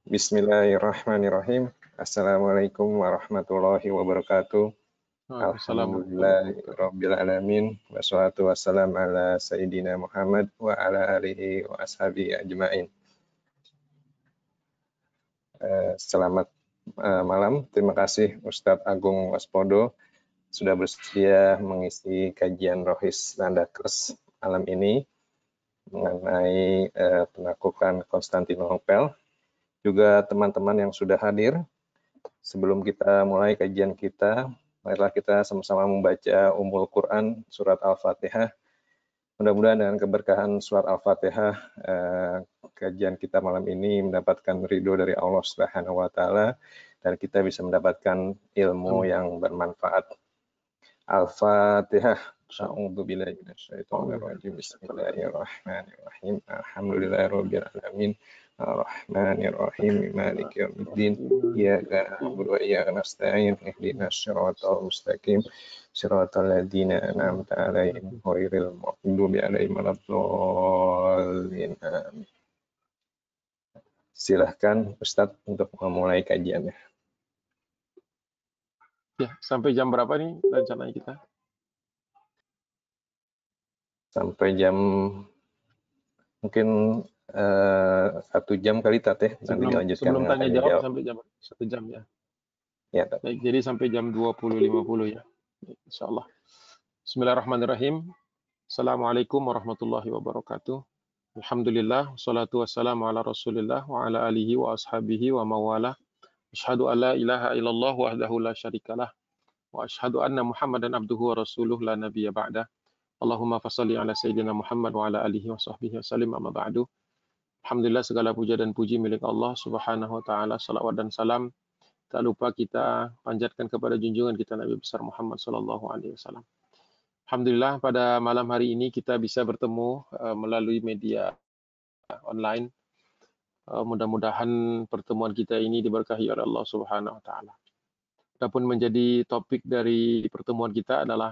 Bismillahirrahmanirrahim. Assalamualaikum warahmatullahi wabarakatuh. Assalamualaikum. Alhamdulillahirabbil alamin. Wassalatu wassalamu ala sayyidina Muhammad wa ala alihi wa ashabihi ajmain. Selamat malam. Terima kasih Ustadz Agung Waspodo sudah bersedia mengisi kajian Rohis Nandakers malam ini mengenai penaklukan Konstantinopel. Juga teman-teman yang sudah hadir. Sebelum kita mulai kajian kita, marilah kita sama-sama membaca Ummul Quran surat Al-Fatihah. Mudah-mudahan dengan keberkahan surat Al-Fatihah, kajian kita malam ini mendapatkan ridho dari Allah Subhanahu wa Ta'ala dan kita bisa mendapatkan ilmu yang bermanfaat. Al-Fatihah. A'udzubillahi minasyaitonirrajim. Bismillahirrahmanirrahim. Alhamdulillahirabbil alamin. Ar-Rahmanir-Rahim. Maliki yaumiddin. Iyyaka na'budu wa iyyaka nasta'in. Ihdinas siratal mustaqim. Siratal ladzina an'amta 'alaihim ghairil maghdubi 'alaihim waladdallin. Amin. Silahkan Ustadz untuk memulai kajiannya. Ya, sampai jam berapa nih rencananya kita? Sampai jam mungkin 1 jam kali Tat ya. Nanti dilanjutkan sebelum dengan tanya jawab sampai jam 1 jam ya. Ya, Tat. Baik, jadi sampai jam 20.50 ya. Insyaallah. Bismillahirrahmanirrahim. Assalamualaikum warahmatullahi wabarakatuh. Alhamdulillah, wassalatu wassalamu ala Rasulillah wa ala alihi wa ashabihi wa mawala. Asyhadu an la ilaha illallah wahdahu la syarikalah wa asyhadu anna Muhammadan abduhu wa rasuluh la nabiyya ba'dah. Allahumma fassalli ala sayyidina Muhammad wa ala alihi wa sahbihi wasallim amma ba'du. Alhamdulillah, segala puja dan puji milik Allah Subhanahu wa taala. Salawat dan salam tak lupa kita panjatkan kepada junjungan kita Nabi besar Muhammad sallallahu alaihi wasallam. Alhamdulillah, pada malam hari ini kita bisa bertemu melalui media online. Mudah-mudahan pertemuan kita ini diberkahi oleh Allah Subhanahu wa taala. Adapun menjadi topik dari pertemuan kita adalah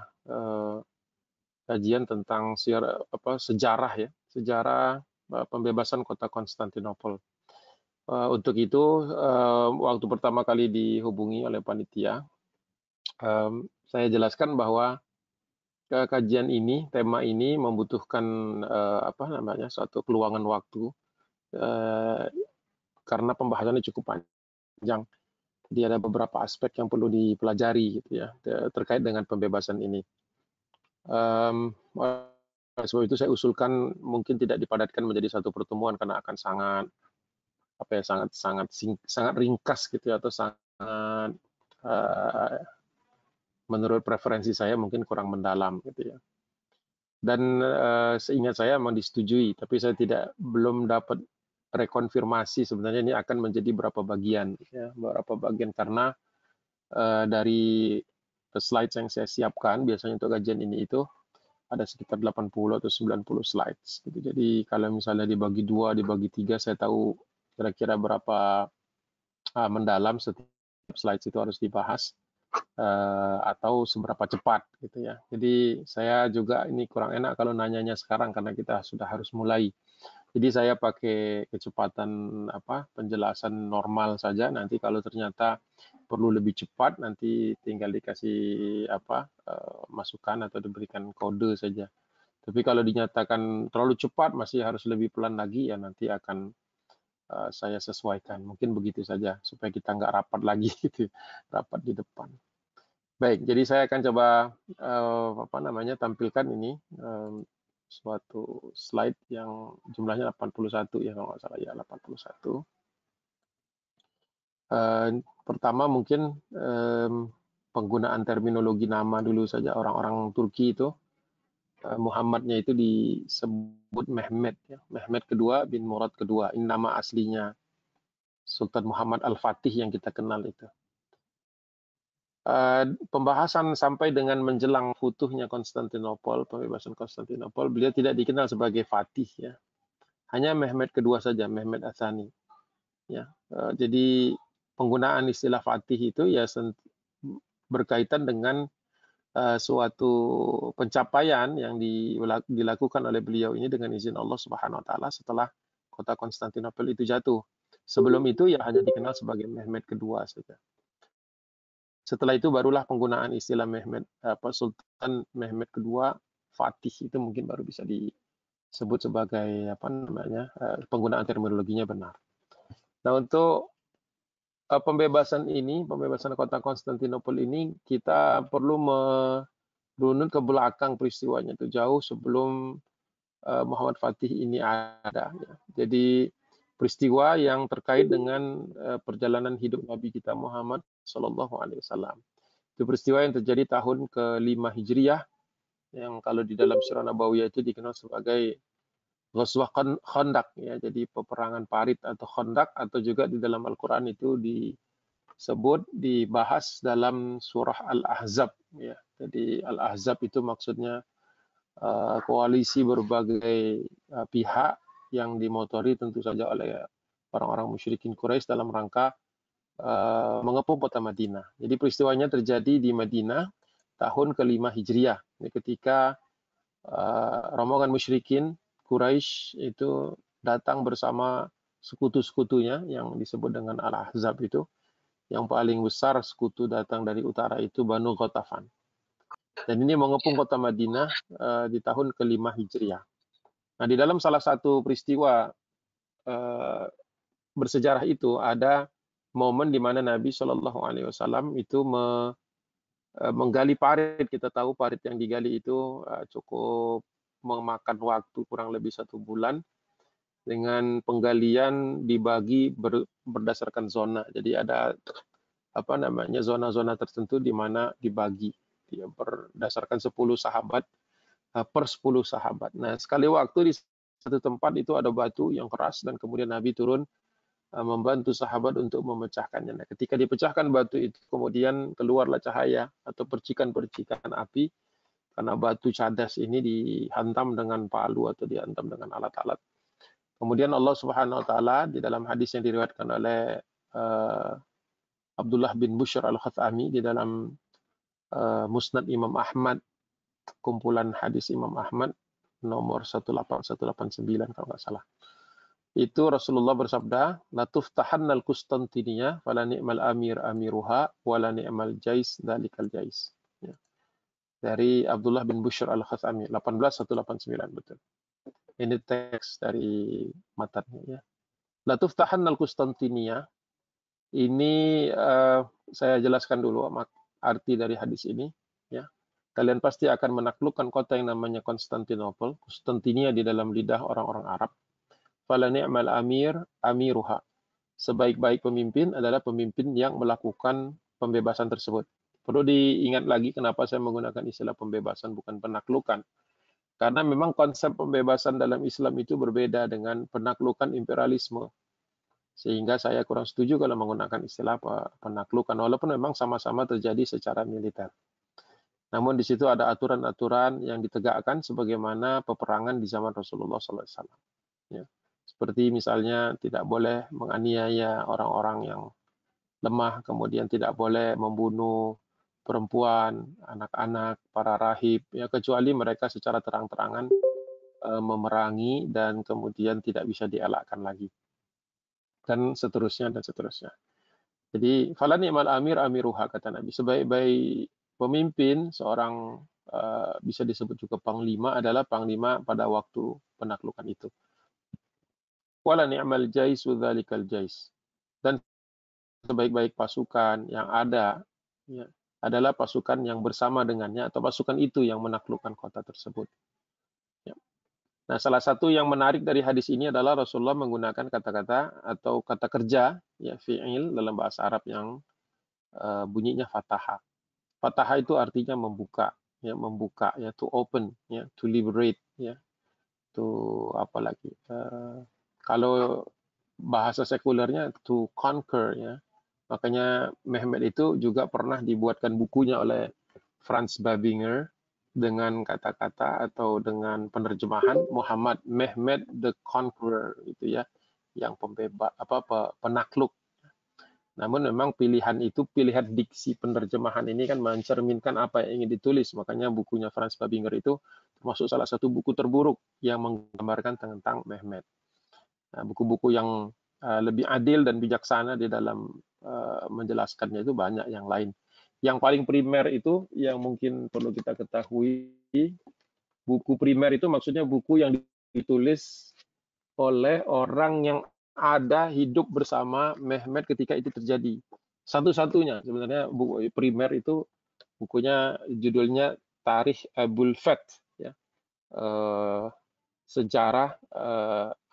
kajian tentang sejarah ya, sejarah pembebasan kota Konstantinopel. Untuk itu, waktu pertama kali dihubungi oleh panitia, saya jelaskan bahwa kajian ini, tema ini membutuhkan suatu keluangan waktu karena pembahasannya cukup panjang. Jadi ada beberapa aspek yang perlu dipelajari gitu ya terkait dengan pembebasan ini. Sebab itu saya usulkan mungkin tidak dipadatkan menjadi satu pertemuan karena akan sangat ringkas gitu ya, atau sangat menurut preferensi saya mungkin kurang mendalam gitu ya. Dan seingat saya memang disetujui, tapi saya belum dapat rekonfirmasi sebenarnya ini akan menjadi berapa bagian ya, karena dari slide yang saya siapkan biasanya untuk kajian ini itu ada sekitar 80 atau 90 slides gitu. Jadi kalau misalnya dibagi 2, dibagi 3, saya tahu kira-kira berapa mendalam setiap slides itu harus dibahas atau seberapa cepat gitu ya. Jadi saya juga ini kurang enak kalau nanyanya sekarang karena kita sudah harus mulai. Jadi saya pakai kecepatan penjelasan normal saja. Nanti kalau ternyata perlu lebih cepat, nanti tinggal dikasih masukan atau diberikan kode saja. Tapi kalau dinyatakan terlalu cepat, masih harus lebih pelan lagi, ya nanti akan saya sesuaikan. Mungkin begitu saja supaya kita nggak rapat lagi gitu, rapat di depan. Baik, jadi saya akan coba tampilkan ini suatu slide yang jumlahnya 81 ya kalau nggak salah ya, 81. Pertama mungkin penggunaan terminologi nama dulu saja. Orang-orang Turki itu Muhammadnya itu disebut Mehmet ya. Mehmet kedua bin Murad kedua. Ini nama aslinya Sultan Muhammad Al-Fatih yang kita kenal itu. Pembahasan sampai dengan menjelang futuhnya Konstantinopel, pembebasan Konstantinopel, beliau tidak dikenal sebagai Fatih ya. Hanya Mehmet kedua saja, Mehmet Atsani. Ya, jadi penggunaan istilah Fatih itu ya berkaitan dengan suatu pencapaian yang dilakukan oleh beliau ini dengan izin Allah Subhanahu wa taala setelah kota Konstantinopel itu jatuh. Sebelum itu ya hanya dikenal sebagai Mehmed kedua saja. Setelah itu barulah penggunaan istilah Sultan Mehmed kedua Fatih itu mungkin baru bisa disebut sebagai penggunaan terminologinya benar. Nah, untuk pembebasan kota Konstantinopel ini, kita perlu merunut ke belakang peristiwanya itu jauh sebelum Muhammad Fatih ini ada. Ya. Jadi peristiwa yang terkait dengan perjalanan hidup Nabi kita Muhammad Sallallahu Alaihi Wasallam. Itu peristiwa yang terjadi tahun ke-5 Hijriah, yang kalau di dalam Sirah Nabawiyah itu dikenal sebagai Ghazwah Khandaq, ya, jadi peperangan parit atau Khandaq, atau juga di dalam Al-Quran itu dibahas dalam surah Al-Ahzab. Ya. Jadi Al-Ahzab itu maksudnya koalisi berbagai pihak yang dimotori tentu saja oleh orang-orang musyrikin Quraisy dalam rangka mengepung kota Madinah. Jadi peristiwanya terjadi di Madinah tahun ke-5 Hijriah, ketika rombongan musyrikin Quraisy itu datang bersama sekutu-sekutunya yang disebut dengan Al-Ahzab itu. Yang paling besar sekutu datang dari utara itu Banu Ghatafan. Dan ini mengepung kota Madinah di tahun ke-5 Hijriah. Nah, di dalam salah satu peristiwa bersejarah itu ada momen di mana Nabi Shallallahu Alaihi Wasallam itu menggali parit. Kita tahu parit yang digali itu cukup memakan waktu kurang lebih 1 bulan, dengan penggalian dibagi berdasarkan zona. Jadi ada zona-zona tertentu di mana dibagi berdasarkan 10 sahabat per 10 sahabat. Nah, sekali waktu di satu tempat itu ada batu yang keras, dan kemudian Nabi turun membantu sahabat untuk memecahkannya. Nah, ketika dipecahkan batu itu, kemudian keluarlah cahaya atau percikan-percikan api, karena batu cadas ini dihantam dengan palu atau dihantam dengan alat-alat. Kemudian Allah Subhanahu wa taala di dalam hadis yang diriwayatkan oleh Abdullah bin Bushr Al-Khathami di dalam Musnad Imam Ahmad, kumpulan hadis Imam Ahmad nomor 18189 kalau nggak salah. Itu Rasulullah bersabda, "La tuftahannal Qustantiniyah fala ni'mal amir amiruha wala ni'mal jais dalikal jais." Ya. Dari Abdullah bin Bushr Al-Khathami 18189, betul. Ini teks dari matanya, ya. La tuftahannal Qustantiniyah, ini saya jelaskan dulu arti dari hadis ini, ya. Kalian pasti akan menaklukkan kota yang namanya Konstantinopel. Konstantinia di dalam lidah orang-orang Arab. Fala ni'mal amir amiruha. Sebaik-baik pemimpin adalah pemimpin yang melakukan pembebasan tersebut. Perlu diingat lagi kenapa saya menggunakan istilah pembebasan bukan penaklukan. Karena memang konsep pembebasan dalam Islam itu berbeda dengan penaklukan imperialisme. Sehingga saya kurang setuju kalau menggunakan istilah penaklukan, walaupun memang sama-sama terjadi secara militer. Namun di situ ada aturan-aturan yang ditegakkan sebagaimana peperangan di zaman Rasulullah SAW. Ya. Seperti misalnya tidak boleh menganiaya orang-orang yang lemah, kemudian tidak boleh membunuh perempuan, anak-anak, para rahib, ya, kecuali mereka secara terang-terangan memerangi dan kemudian tidak bisa dielakkan lagi. Dan seterusnya dan seterusnya. Jadi fala ni'mal amir amiruha, kata Nabi. Sebaik-baik pemimpin, seorang bisa disebut juga panglima, adalah panglima pada waktu penaklukan itu. Wala ni'mal jaisu dzalikal jais. Dan sebaik-baik pasukan yang ada, ya, adalah pasukan yang bersama dengannya atau pasukan itu yang menaklukkan kota tersebut. Ya. Nah, salah satu yang menarik dari hadis ini adalah Rasulullah menggunakan kata-kata atau kata kerja, ya, fi'il dalam bahasa Arab yang bunyinya fataha. Fataha itu artinya membuka, ya, to open, ya, to liberate, ya, to apa lagi? Kalau bahasa sekulernya to conquer, ya. Makanya Mehmed itu juga pernah dibuatkan bukunya oleh Franz Babinger dengan kata-kata atau dengan penerjemahan Muhammad Mehmed the Conqueror, gitu ya, yang penakluk. Namun memang pilihan diksi penerjemahan ini kan mencerminkan apa yang ingin ditulis. Makanya bukunya Franz Babinger itu termasuk salah satu buku terburuk yang menggambarkan tentang Mehmed. Nah, buku-buku yang lebih adil dan bijaksana di dalam menjelaskannya, itu banyak yang lain. Yang paling primer itu yang mungkin perlu kita ketahui, buku primer itu maksudnya buku yang ditulis oleh orang yang ada hidup bersama Mehmet ketika itu terjadi. Satu-satunya sebenarnya buku primer itu bukunya, judulnya Tarikh Abul Fath, ya. Sejarah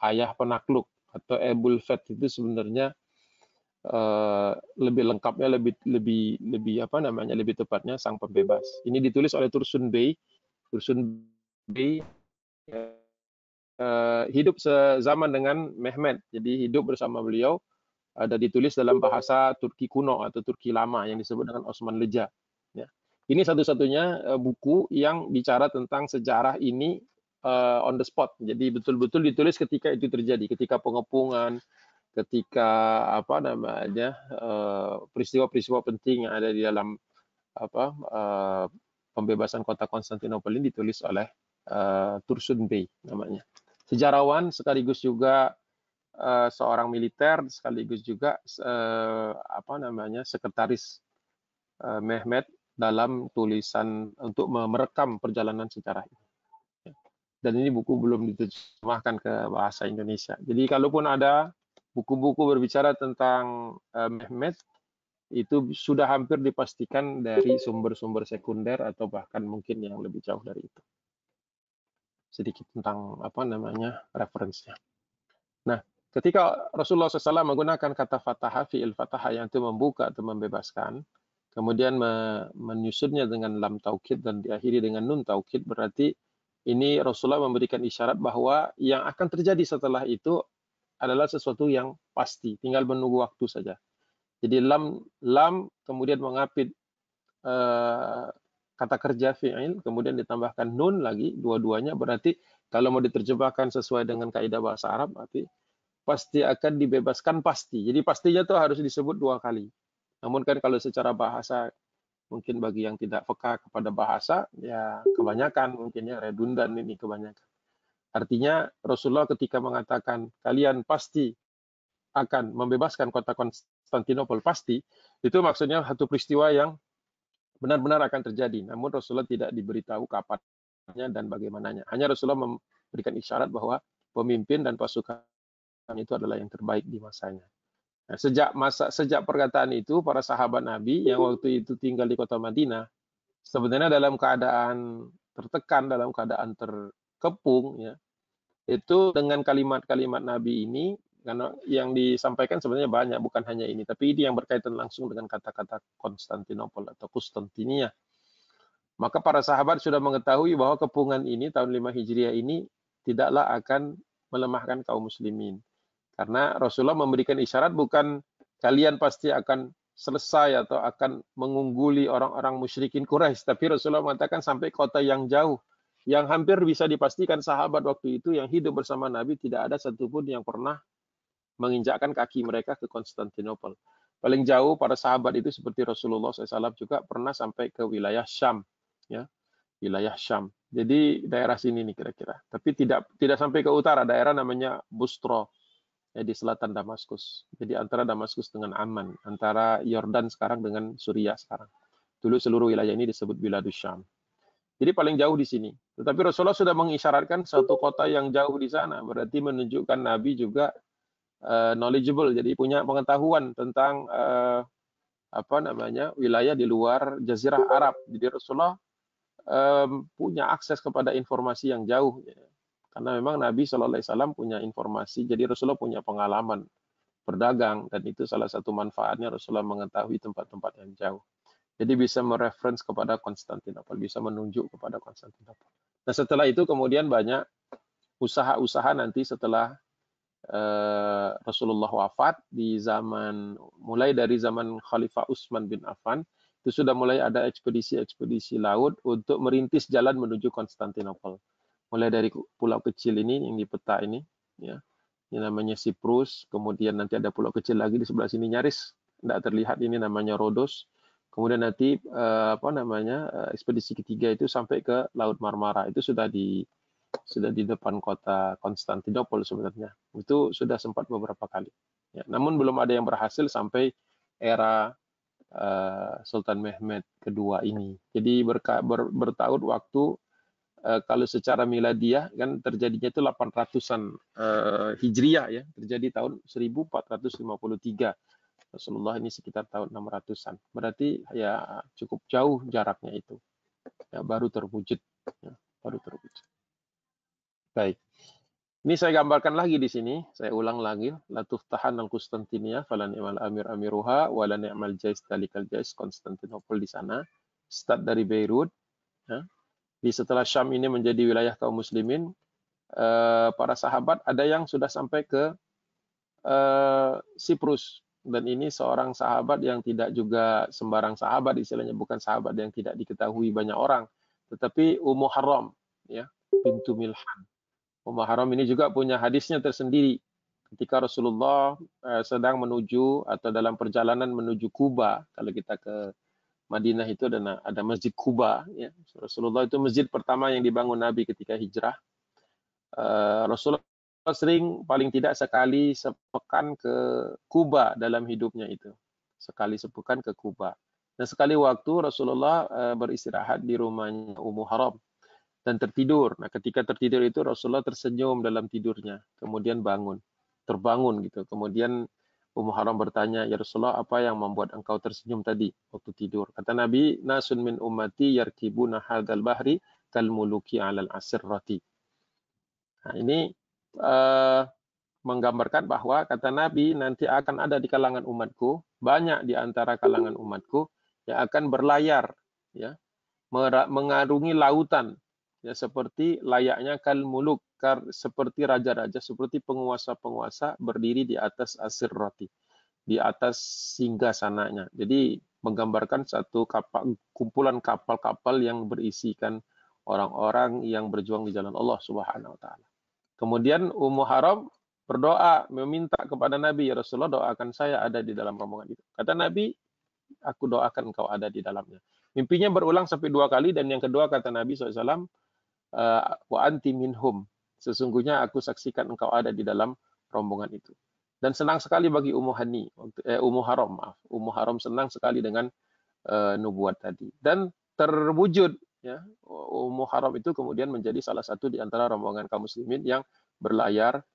ayah penakluk, atau Abul Fath itu sebenarnya lebih lengkapnya, lebih apa namanya, lebih tepatnya sang pembebas. Ini ditulis oleh Tursun Bey. Tursun Bey hidup sezaman dengan Mehmet, jadi hidup bersama beliau. Ada ditulis dalam bahasa Turki kuno atau Turki lama yang disebut dengan Osman Leja. Ya. Ini satu-satunya buku yang bicara tentang sejarah ini on the spot. Jadi betul-betul ditulis ketika itu terjadi, ketika pengepungan, ketika apa namanya, peristiwa-peristiwa penting yang ada di dalam apa pembebasan kota Konstantinopel ini ditulis oleh Tursun Bey namanya. Sejarawan sekaligus juga seorang militer, sekaligus juga apa namanya, sekretaris Mehmet dalam tulisan untuk merekam perjalanan sejarah ini. Dan ini buku belum diterjemahkan ke bahasa Indonesia. Jadi kalaupun ada buku-buku berbicara tentang Mehmet, itu sudah hampir dipastikan dari sumber-sumber sekunder atau bahkan mungkin yang lebih jauh dari itu. Sedikit tentang apa namanya referensinya. Nah, ketika Rasulullah SAW menggunakan kata fataha, fi'il fataha yang itu membuka atau membebaskan, kemudian menyusunnya dengan lam taukid dan diakhiri dengan nun taukid, berarti ini Rasulullah memberikan isyarat bahwa yang akan terjadi setelah itu adalah sesuatu yang pasti, tinggal menunggu waktu saja. Jadi lam kemudian mengapit kata kerja fi'il, kemudian ditambahkan nun lagi, dua-duanya berarti kalau mau diterjemahkan sesuai dengan kaidah bahasa Arab, berarti pasti akan dibebaskan, pasti. Jadi pastinya tuh harus disebut 2 kali. Namun kan kalau secara bahasa, mungkin bagi yang tidak peka kepada bahasa, ya kebanyakan mungkin ya redundan ini kebanyakan. Artinya Rasulullah ketika mengatakan kalian pasti akan membebaskan kota Konstantinopel, pasti, itu maksudnya satu peristiwa yang benar-benar akan terjadi. Namun Rasulullah tidak diberitahu kapannya dan bagaimananya. Hanya Rasulullah memberikan isyarat bahwa pemimpin dan pasukan itu adalah yang terbaik di masanya. Nah, sejak perkataan itu, para sahabat Nabi yang waktu itu tinggal di kota Madinah, sebenarnya dalam keadaan tertekan, dalam keadaan terkepung, ya, itu dengan kalimat-kalimat Nabi ini, karena yang disampaikan sebenarnya banyak, bukan hanya ini, tapi ini yang berkaitan langsung dengan kata-kata Konstantinopel atau Kustantinia. Maka para sahabat sudah mengetahui bahwa kepungan ini, tahun 5 Hijriah ini, tidaklah akan melemahkan kaum muslimin. Karena Rasulullah memberikan isyarat bukan kalian pasti akan selesai atau akan mengungguli orang-orang musyrikin Quraisy, tapi Rasulullah mengatakan sampai kota yang jauh, yang hampir bisa dipastikan sahabat waktu itu yang hidup bersama Nabi tidak ada satupun yang pernah menginjakkan kaki mereka ke Konstantinopel. Paling jauh para sahabat itu seperti Rasulullah SAW juga pernah sampai ke wilayah Syam, ya, wilayah Syam. Jadi daerah sini nih kira-kira. Tapi tidak sampai ke utara, daerah namanya Bustra, ya, di selatan Damaskus. Jadi antara Damaskus dengan Amman, antara Yordan sekarang dengan Suriah sekarang. Dulu seluruh wilayah ini disebut Biladus Syam. Jadi paling jauh di sini. Tetapi Rasulullah sudah mengisyaratkan satu kota yang jauh di sana, berarti menunjukkan Nabi juga knowledgeable, jadi punya pengetahuan tentang apa namanya wilayah di luar Jazirah Arab. Jadi Rasulullah punya akses kepada informasi yang jauh, ya. Karena memang Nabi SAW punya informasi, jadi Rasulullah punya pengalaman berdagang, dan itu salah satu manfaatnya Rasulullah mengetahui tempat-tempat yang jauh. Jadi bisa mereference kepada Konstantinopel, bisa menunjuk kepada Konstantinopel. Nah setelah itu kemudian banyak usaha-usaha nanti setelah Rasulullah wafat, di zaman mulai dari zaman Khalifah Utsman bin Affan, itu sudah mulai ada ekspedisi-ekspedisi laut untuk merintis jalan menuju Konstantinopel. Mulai dari pulau kecil ini yang di peta ini, ya, ini namanya Siprus, kemudian nanti ada pulau kecil lagi di sebelah sini nyaris tidak terlihat, ini namanya Rodos. Kemudian nanti apa namanya ekspedisi ketiga itu sampai ke Laut Marmara, itu sudah sudah di depan kota Konstantinopel sebenarnya. Itu sudah sempat beberapa kali. Ya, namun belum ada yang berhasil sampai era Sultan Mehmed kedua ini. Jadi bertahun waktu, kalau secara miladiah kan terjadinya itu 800-an Hijriah ya, terjadi tahun 1453. Rasulullah ini sekitar tahun 600-an. Berarti ya cukup jauh jaraknya itu. Ya, baru terwujud. Ya, baru terwujud. Baik. Ini saya gambarkan lagi di sini, saya ulang lagi. La tuftahan al-Qustantiniyah falan ni'mal amir amiruha wa la ni'mal jais dalikal jais, Konstantinopel di sana. Start dari Beirut. Ya. Di setelah Syam ini menjadi wilayah kaum muslimin, para sahabat ada yang sudah sampai ke Siprus. Dan ini seorang sahabat yang tidak juga sembarang sahabat, istilahnya bukan sahabat yang tidak diketahui banyak orang, tetapi Ummu Haram, ya, bintu Milhan. Ummu Haram ini juga punya hadisnya tersendiri. Ketika Rasulullah sedang menuju atau dalam perjalanan menuju Kuba, kalau kita ke Madinah itu ada Masjid Kuba. Ya. Rasulullah itu masjid pertama yang dibangun Nabi ketika hijrah. Rasulullah sering paling tidak sekali sepekan ke Kuba dalam hidupnya itu. Sekali sepekan ke Kuba. Dan sekali waktu Rasulullah beristirahat di rumahnya Ummu Haram dan tertidur. Nah, ketika tertidur itu Rasulullah tersenyum dalam tidurnya, kemudian terbangun gitu. Kemudian Ummu Haram bertanya, "Ya Rasulullah, apa yang membuat engkau tersenyum tadi waktu tidur?" Kata Nabi, "Nasun min ummati yarkibuna hadzal bahri kal muluki 'alal asirrati." Nah, ini menggambarkan bahwa kata Nabi nanti akan ada di kalangan umatku, banyak di antara kalangan umatku yang akan berlayar, ya, mengarungi lautan, ya, seperti layaknya kal muluk, seperti raja-raja, seperti penguasa-penguasa berdiri di atas asirrati, di atas singgasananya. Jadi menggambarkan satu kumpulan kapal-kapal yang berisikan orang-orang yang berjuang di jalan Allah Subhanahu wa taala. Kemudian Ummu Haram berdoa, meminta kepada Nabi, "Ya Rasulullah, doakan saya ada di dalam rombongan itu." Kata Nabi, "Aku doakan engkau ada di dalamnya." Mimpinya berulang sampai 2 kali, dan yang kedua kata Nabi SAW, "Wa anti minhum." Sesungguhnya aku saksikan engkau ada di dalam rombongan itu. Dan senang sekali bagi Ummu Haram, maaf. Ummu Haram senang sekali dengan nubuat tadi. Dan terwujud, ya, Ummu Haram itu kemudian menjadi salah satu di antara rombongan kaum muslimin yang berlayar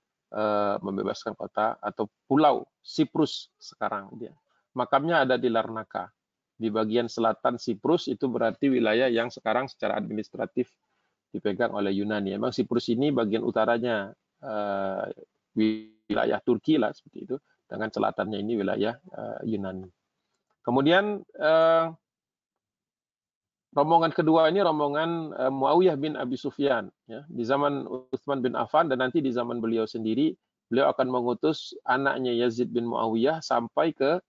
membebaskan kota atau pulau Siprus sekarang dia. Makamnya ada di Larnaca. Di bagian selatan Siprus itu berarti wilayah yang sekarang secara administratif dipegang oleh Yunani. Memang Siprus ini bagian utaranya wilayah Turki lah seperti itu, dengan selatannya ini wilayah Yunani. Kemudian rombongan kedua ini rombongan Muawiyah bin Abi Sufyan, ya, di zaman Utsman bin Affan, dan nanti di zaman beliau sendiri beliau akan mengutus anaknya Yazid bin Muawiyah sampai ke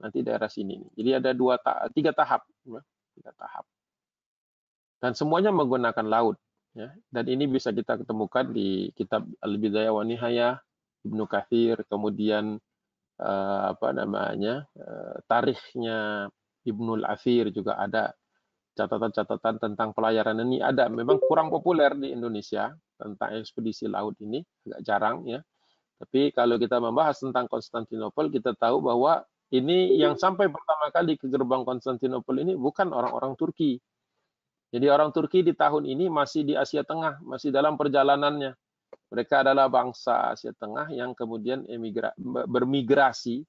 nanti daerah sini. Jadi ada 3 tahap, ya, 3 tahap. Dan semuanya menggunakan laut, ya. Dan ini bisa kita ketemukan di kitab Al-Bidayah wa Nihayah Ibnu Katsir, kemudian tarikhnya Ibnul Athir juga ada, catatan-catatan tentang pelayaran ini ada. Memang kurang populer di Indonesia tentang ekspedisi laut ini, agak jarang, ya. Tapi kalau kita membahas tentang Konstantinopel, kita tahu bahwa ini yang sampai pertama kali ke gerbang Konstantinopel ini bukan orang-orang Turki. Jadi orang Turki di tahun ini masih di Asia Tengah, masih dalam perjalanannya. Mereka adalah bangsa Asia Tengah yang kemudian bermigrasi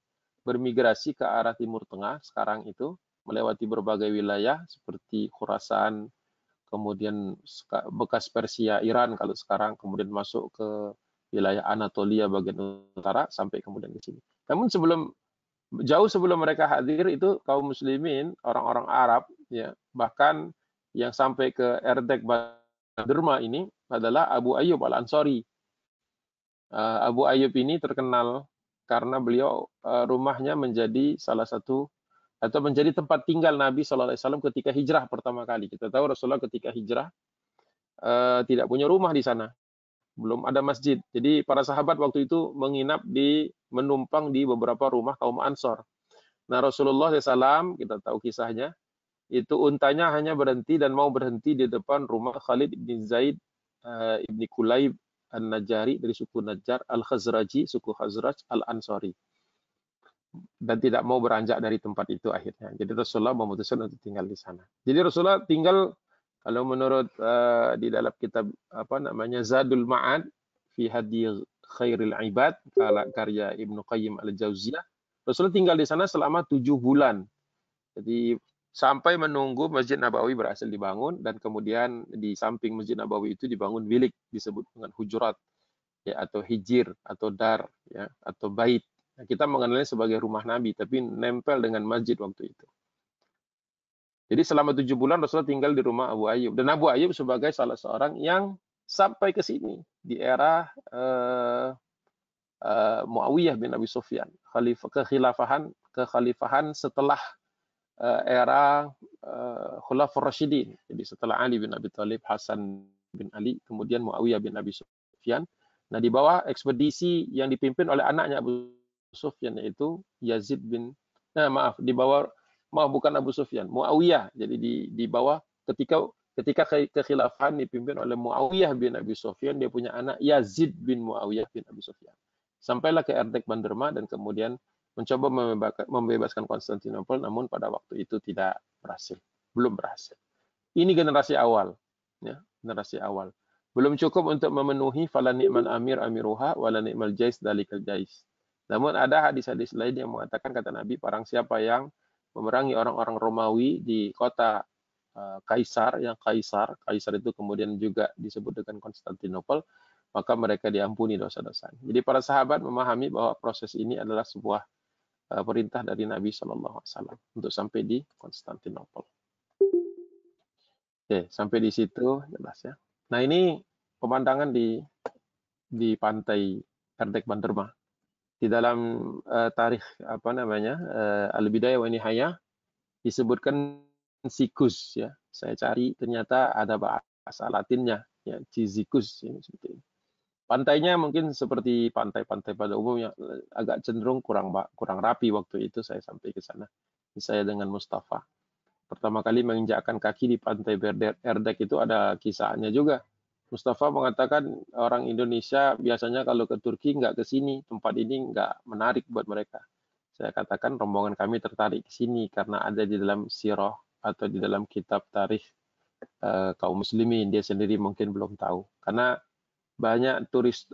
ke arah Timur Tengah sekarang itu, melewati berbagai wilayah seperti Khurasan, kemudian bekas Persia, Iran kalau sekarang, kemudian masuk ke wilayah Anatolia bagian utara sampai kemudian ke sini. Namun jauh sebelum mereka hadir itu kaum muslimin, orang-orang Arab, ya, bahkan yang sampai ke Erdek Derma ini adalah Abu Ayyub Al-Ansari. Abu Ayyub ini terkenal karena beliau rumahnya menjadi salah satu atau menjadi tempat tinggal Nabi SAW ketika hijrah pertama kali. Kita tahu Rasulullah ketika hijrah tidak punya rumah di sana, belum ada masjid. Jadi para sahabat waktu itu menumpang di beberapa rumah kaum Ansor. Nah, Rasulullah SAW, kita tahu kisahnya, itu untanya hanya berhenti di depan rumah Khalid bin Zaid Ibni Kulayb An-Najjari dari suku Najjar, Al-Khazraji suku Khazraj, Al-Ansari, dan tidak mau beranjak dari tempat itu akhirnya. Jadi Rasulullah memutuskan untuk tinggal di sana. Jadi Rasulullah tinggal, kalau menurut di dalam kitab apa namanya Zadul Ma'ad fi Hadi Khairil Ibad, karya Ibnu Qayyim Al-Jauziyah, Rasulullah tinggal di sana selama 7 bulan. Jadi sampai menunggu Masjid Nabawi berhasil dibangun, dan kemudian di samping Masjid Nabawi itu dibangun bilik disebut dengan hujurat, ya, atau hijir, atau dar, ya, atau bait. Nah, kita mengenalnya sebagai rumah Nabi, tapi nempel dengan masjid waktu itu. Jadi selama 7 bulan Rasulullah tinggal di rumah Abu Ayyub, dan Abu Ayyub sebagai salah seorang yang sampai ke sini di era Muawiyah bin Abi Sufyan, kekhalifahan setelah era Khulafaur Rasyidin. Jadi setelah Ali bin Abi Thalib, Hasan bin Ali, kemudian Muawiyah bin Abi Sufyan. Nah, di bawah ekspedisi yang dipimpin oleh anaknya Abu Sufyan, yaitu Yazid bin, bukan Abu Sufyan, Muawiyah. Jadi di bawah ketika kekhilafahan dipimpin oleh Muawiyah bin Abi Sufyan, dia punya anak Yazid bin Muawiyah bin Abi Sufyan. Sampailah ke Erdek Banderma dan kemudian mencoba membebaskan Konstantinopel, namun pada waktu itu tidak berhasil, belum berhasil. Ini generasi awal, ya, generasi awal. Belum cukup untuk memenuhi fala ni'mal amir amiruha wala ni'mal jais dalikal jais. Namun ada hadis-hadis lain yang mengatakan, kata Nabi, barang siapa yang memerangi orang-orang Romawi di kota Kaisar itu kemudian juga disebut dengan Konstantinopel, maka mereka diampuni dosa-dosanya. Jadi para sahabat memahami bahwa proses ini adalah sebuah perintah dari Nabi Shallallahu Alaihi Wasallam untuk sampai di Konstantinopel. Oke, sampai di situ jelas ya. Nah, ini pemandangan di pantai Erdek Banderma. Di dalam tarikh apa namanya Al-Bidayah wa Nihayah disebutkan Sikus, ya. Saya cari ternyata ada bahasa Latinnya, ya, Cyzicus ini seperti ini. Pantainya mungkin seperti pantai-pantai pada umumnya, agak cenderung kurang rapi waktu itu saya sampai ke sana. Saya dengan Mustafa. Pertama kali menginjakkan kaki di pantai Erdek itu ada kisahnya juga. Mustafa mengatakan orang Indonesia biasanya kalau ke Turki nggak ke sini, tempat ini nggak menarik buat mereka. Saya katakan rombongan kami tertarik ke sini karena ada di dalam sirah atau di dalam kitab tarikh kaum muslimin. Dia sendiri mungkin belum tahu. Karena banyak turis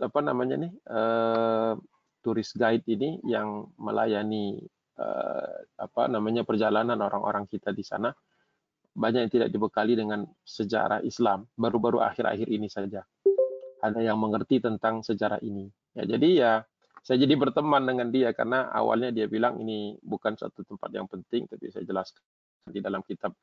turis guide ini yang melayani perjalanan orang-orang kita di sana, banyak yang tidak dibekali dengan sejarah Islam. Baru-baru akhir-akhir ini saja ada yang mengerti tentang sejarah ini. Ya, jadi ya saya jadi berteman dengan dia karena awalnya dia bilang ini bukan suatu tempat yang penting, tapi saya jelaskan di dalam kitab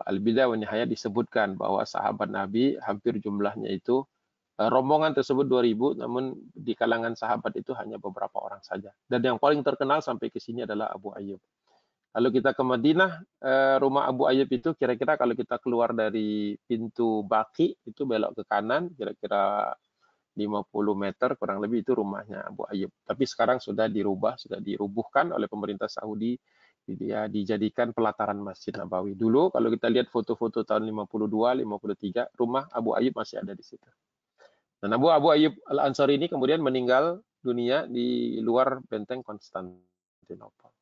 Al-Bidayah wa Nihayah disebutkan bahwa sahabat Nabi hampir jumlahnya itu rombongan tersebut 2000, namun di kalangan sahabat itu hanya beberapa orang saja. Dan yang paling terkenal sampai ke sini adalah Abu Ayyub. Kalau kita ke Madinah, rumah Abu Ayyub itu kira-kira kalau kita keluar dari pintu Baqi itu belok ke kanan, kira-kira 50 meter kurang lebih itu rumahnya Abu Ayyub. Tapi sekarang sudah dirubah, sudah dirubuhkan oleh pemerintah Saudi. Dia dijadikan pelataran Masjid Nabawi. Dulu kalau kita lihat foto-foto tahun 52, 53, rumah Abu Ayyub masih ada di situ. Dan Abu Ayyub Al-Ansari ini kemudian meninggal dunia di luar benteng Konstantinopel.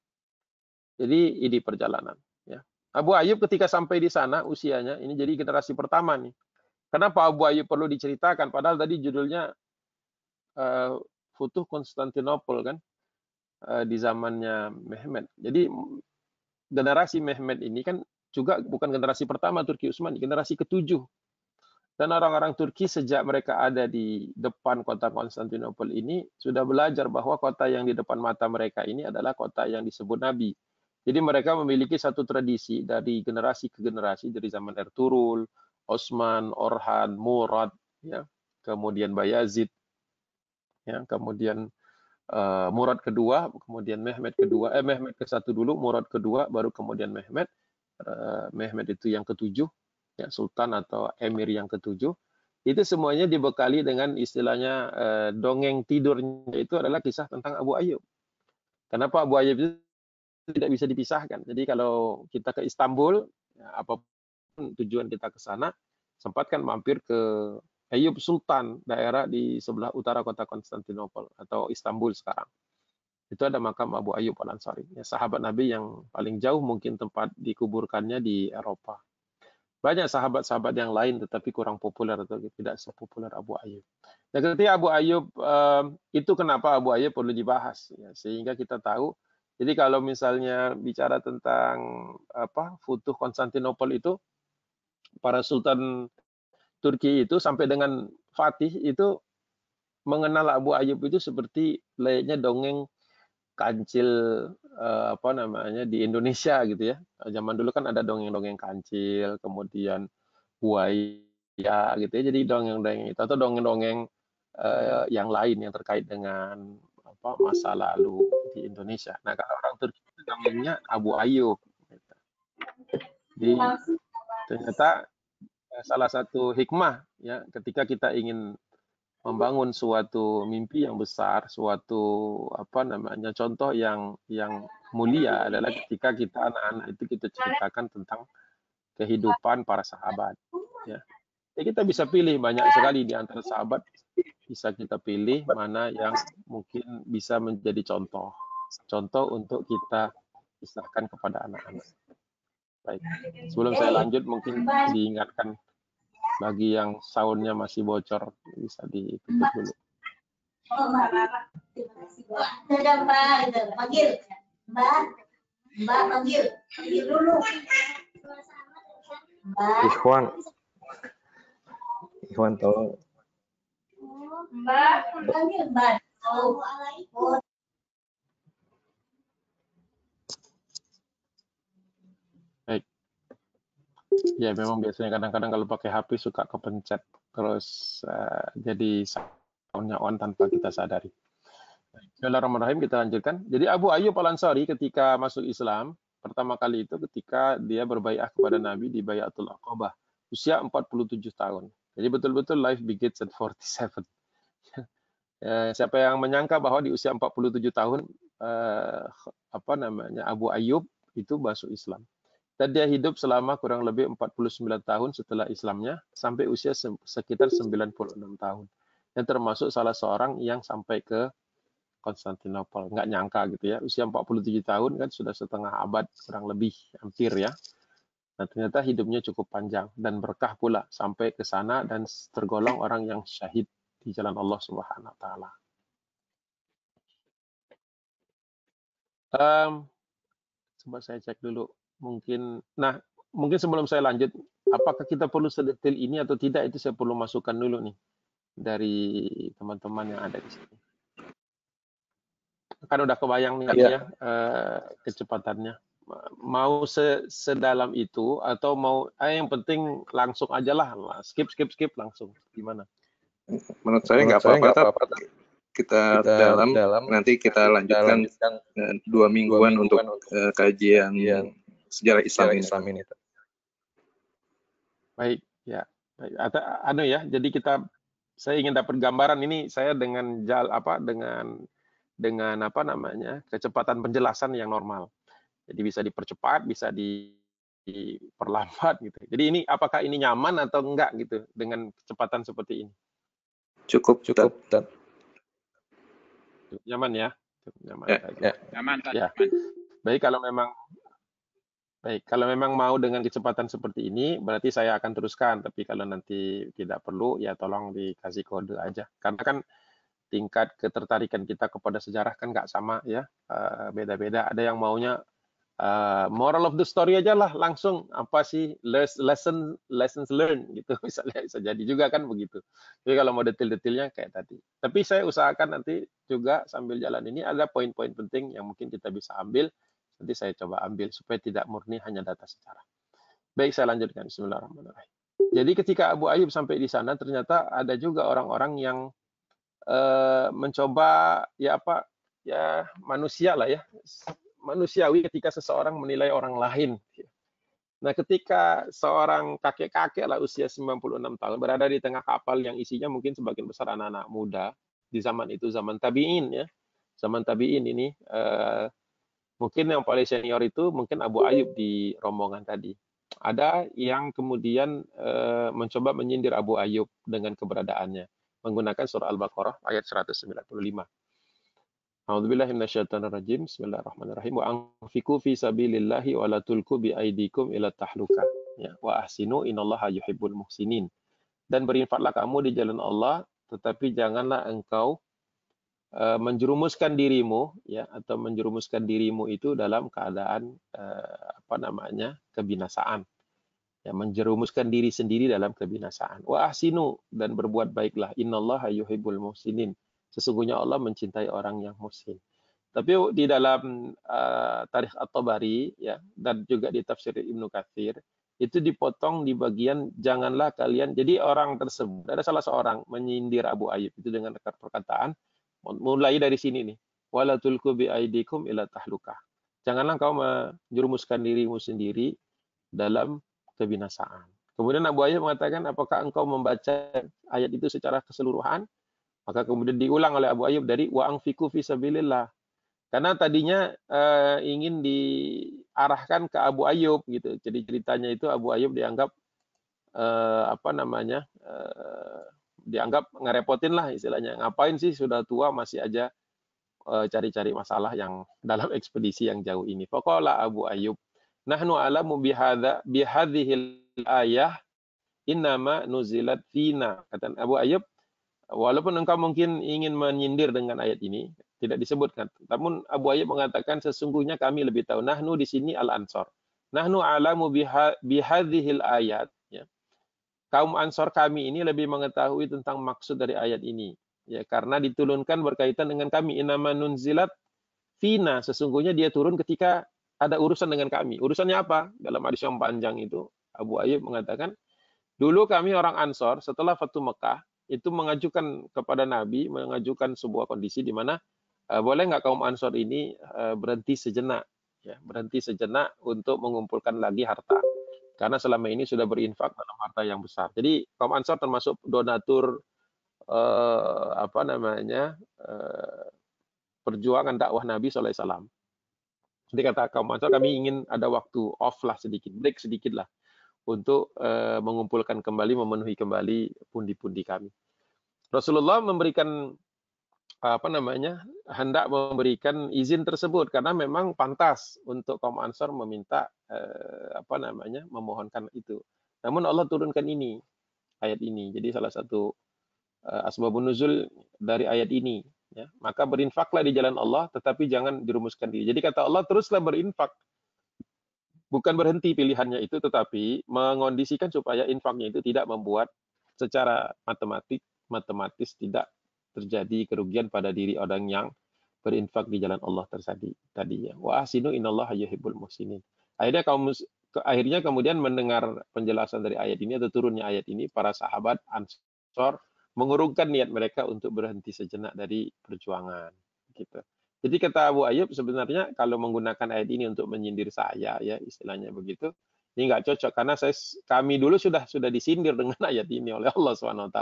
Jadi ini perjalanan. Ya. Abu Ayyub ketika sampai di sana usianya, ini jadi generasi pertama nih. Kenapa Abu Ayyub perlu diceritakan? Padahal tadi judulnya Futuh Konstantinopel kan, di zamannya Mehmed. Jadi generasi Mehmed ini kan juga bukan generasi pertama Turki Utsmani, generasi ke-7. Dan orang-orang Turki sejak mereka ada di depan kota Konstantinopel ini sudah belajar bahwa kota yang di depan mata mereka ini adalah kota yang disebut Nabi. Jadi mereka memiliki satu tradisi dari generasi ke generasi, dari zaman Ertuğrul, Osman, Orhan, Murad, ya, kemudian Bayazid, ya, kemudian Murad kedua, kemudian Mehmed kedua, Mehmed ke-1 dulu, Murad kedua, baru kemudian Mehmed. Mehmed itu yang ke-7. Ya, Sultan atau Emir yang ke-7, itu semuanya dibekali dengan istilahnya dongeng tidurnya itu adalah kisah tentang Abu Ayyub. Kenapa Abu Ayyub itu tidak bisa dipisahkan? Jadi kalau kita ke Istanbul, ya, apapun tujuan kita ke sana, sempatkan mampir ke Ayyub Sultan, daerah di sebelah utara kota Konstantinopel atau Istanbul sekarang. Itu ada makam Abu Ayyub Al-Ansari, ya, sahabat Nabi yang paling jauh mungkin tempat dikuburkannya di Eropa. Banyak sahabat-sahabat yang lain tetapi kurang populer atau tidak sepopuler Abu Ayyub. Nah, ketika Abu Ayyub, itu kenapa Abu Ayyub perlu dibahas, ya, sehingga kita tahu. Jadi kalau misalnya bicara tentang Futuh Konstantinopel itu, para sultan Turki itu sampai dengan Fatih itu mengenal Abu Ayyub itu seperti layaknya dongeng kancil di Indonesia gitu ya. Zaman dulu kan ada dongeng-dongeng kancil, kemudian buaya gitu ya. Jadi dongeng-dongeng itu atau dongeng-dongeng yang lain yang terkait dengan masa lalu di Indonesia. Nah, kalau orang Turki itu dongengnya Abu Ayyub. Gitu. Jadi ternyata salah satu hikmah ya ketika kita ingin membangun suatu mimpi yang besar, suatu contoh yang mulia adalah ketika kita anak-anak itu kita ceritakan tentang kehidupan para sahabat. Ya. Jadi kita bisa pilih banyak sekali di antara sahabat, bisa kita pilih mana yang mungkin bisa menjadi contoh untuk kita kisahkan kepada anak-anak. Baik, sebelum saya lanjut mungkin diingatkan bagi yang soundnya masih bocor bisa ditutup dulu. Dadah Mbak, panggil Mbak panggil dulu. Ikhwan tolong. Mbak panggil Mbak. Baik. Ya memang biasanya kadang-kadang kalau pakai HP suka kepencet terus jadi soundnya on tanpa kita sadari. Bismillahirrahmanirrahim, kita lanjutkan. Jadi Abu Ayyub Al-Ansari ketika masuk Islam pertama kali itu ketika dia berbaiat kepada Nabi di Baiatul Aqabah usia 47 tahun. Jadi betul-betul life begins at 47. Siapa yang menyangka bahwa di usia 47 tahun Abu Ayyub itu masuk Islam. Dan dia hidup selama kurang lebih 49 tahun setelah Islamnya sampai usia sekitar 96 tahun. Dan termasuk salah seorang yang sampai ke Konstantinopel. Nggak nyangka gitu ya, usia 47 tahun kan sudah setengah abad kurang lebih, hampir ya. Nah, ternyata hidupnya cukup panjang dan berkah pula sampai ke sana dan tergolong orang yang syahid di jalan Allah Subhanahu wa taala. Coba saya cek dulu. Mungkin sebelum saya lanjut, apakah kita perlu sedetail ini atau tidak, itu saya perlu masukkan dulu nih dari teman-teman yang ada di sini. Kan udah kebayang nih kecepatannya. Mau sedalam itu atau mau yang penting langsung aja lah, skip langsung, gimana? Menurut saya nggak apa-apa, kita dalam nanti kita lanjutkan 2 mingguan untuk kajian sejarah Islam ini. Baik, ya. Baik. Jadi saya ingin dapat gambaran ini saya dengan kecepatan penjelasan yang normal. Jadi bisa dipercepat, bisa diperlambat gitu. Jadi ini apakah ini nyaman atau enggak gitu dengan kecepatan seperti ini? Cukup. Nyaman ya? Nyaman. Ya. Nyaman. Ya. Baik, kalau memang mau dengan kecepatan seperti ini, berarti saya akan teruskan. Tapi kalau nanti tidak perlu, ya tolong dikasih kode aja. Karena kan tingkat ketertarikan kita kepada sejarah kan nggak sama ya, beda-beda. Ada yang maunya moral of the story aja lah, langsung apa sih lessons learned gitu, misalnya bisa jadi juga kan begitu. Jadi kalau mau detail-detailnya kayak tadi. Tapi saya usahakan nanti juga sambil jalan ini ada poin-poin penting yang mungkin kita bisa ambil. Nanti saya coba ambil supaya tidak murni hanya data sejarah. Baik, saya lanjutkan. Bismillahirrahmanirrahim. Jadi ketika Abu Ayyub sampai di sana, ternyata ada juga orang-orang yang mencoba manusia lah ya, manusiawi ketika seseorang menilai orang lain. Nah, ketika seorang kakek-kakek lah usia 96 tahun berada di tengah kapal yang isinya mungkin sebagian besar anak-anak muda di zaman itu, zaman tabi'in ya. Zaman tabi'in ini mungkin yang paling senior itu mungkin Abu Ayyub di rombongan tadi. Ada yang kemudian mencoba menyindir Abu Ayyub dengan keberadaannya menggunakan surah Al-Baqarah ayat 195. A'udzubillahi minasyaitonirrajim. Bismillahirrahmanirrahim. Wa anfiqu fi sabilillahi wa la tulqu bi aydikum ila tahluka. Ya, wa ahsinu innallaha yuhibbul muhsinin. Dan berinfaklah kamu di jalan Allah, tetapi janganlah engkau menjerumuskan dirimu, ya, atau menjerumuskan dirimu itu dalam keadaan kebinasaan. Ya, menjerumuskan diri sendiri dalam kebinasaan. Wa ahsinu, dan berbuat baiklah. Innallaha yuhibbul muhsinin. Sesungguhnya Allah mencintai orang yang muhsin. Tapi di dalam Tarikh At-Tabari, ya, dan juga di tafsir Ibnu Katsir, itu dipotong di bagian janganlah kalian. Jadi orang tersebut, ada salah seorang menyindir Abu Ayyub itu dengan perkataan, mulai dari sini nih, wala tulqu bi aidikum ila tahlukah. Janganlah kau menjerumuskan dirimu sendiri dalam kebinasaan. Kemudian Abu Ayyub mengatakan, apakah engkau membaca ayat itu secara keseluruhan? Maka kemudian diulang oleh Abu Ayyub dari wa anfiqu fi sabilillah. Karena tadinya ingin diarahkan ke Abu Ayyub gitu. Jadi ceritanya itu Abu Ayyub dianggap dianggap ngerepotin lah istilahnya. Ngapain sih sudah tua masih aja cari-cari masalah yang dalam ekspedisi yang jauh ini. Faqala Abu Ayyub, nahnu alamu bihadhil ayah innama nuzilat fina. Kata Abu Ayyub, walaupun engkau mungkin ingin menyindir dengan ayat ini, tidak disebutkan. Namun Abu Ayyub mengatakan sesungguhnya kami lebih tahu. Nahnu di sini al-Ansor. Nahnu alamu bihadhil ayat. Ya. Kaum Ansor kami ini lebih mengetahui tentang maksud dari ayat ini. Ya, karena diturunkan berkaitan dengan kami. Innama nunzilat fina. Sesungguhnya dia turun ketika ada urusan dengan kami. Urusannya apa? Dalam hadis yang panjang itu, Abu Ayyub mengatakan, dulu kami orang Ansor setelah Fatu Mekah, itu mengajukan kepada Nabi, mengajukan sebuah kondisi di mana boleh nggak kaum Ansor ini berhenti sejenak, ya, berhenti sejenak untuk mengumpulkan lagi harta, karena selama ini sudah berinfak dalam harta yang besar. Jadi kaum Ansor termasuk donatur perjuangan dakwah Nabi SAW. Jadi kata kaum Ansor, kami ingin ada waktu off lah sedikit, break sedikit lah, untuk mengumpulkan kembali, memenuhi kembali pundi-pundi kami. Rasulullah memberikan hendak memberikan izin tersebut karena memang pantas untuk kaum Ansor meminta memohonkan itu. Namun Allah turunkan ini, ayat ini. Jadi salah satu asbabun nuzul dari ayat ini, ya. Maka berinfaklah di jalan Allah, tetapi jangan dirumuskan diri. Jadi kata Allah, teruslah berinfak. Bukan berhenti pilihannya itu, tetapi mengondisikan supaya infaknya itu tidak membuat secara matematis tidak terjadi kerugian pada diri orang yang berinfak di jalan Allah tadi ya. Wa ahsinu innallaha yuhibbul muhsinin. Akhirnya kemudian mendengar penjelasan dari ayat ini atau turunnya ayat ini, para sahabat Ansor mengurungkan niat mereka untuk berhenti sejenak dari perjuangan gitu. Jadi kata Abu Ayyub, sebenarnya kalau menggunakan ayat ini untuk menyindir saya, ya istilahnya begitu, ini nggak cocok karena kami dulu sudah disindir dengan ayat ini oleh Allah SWT.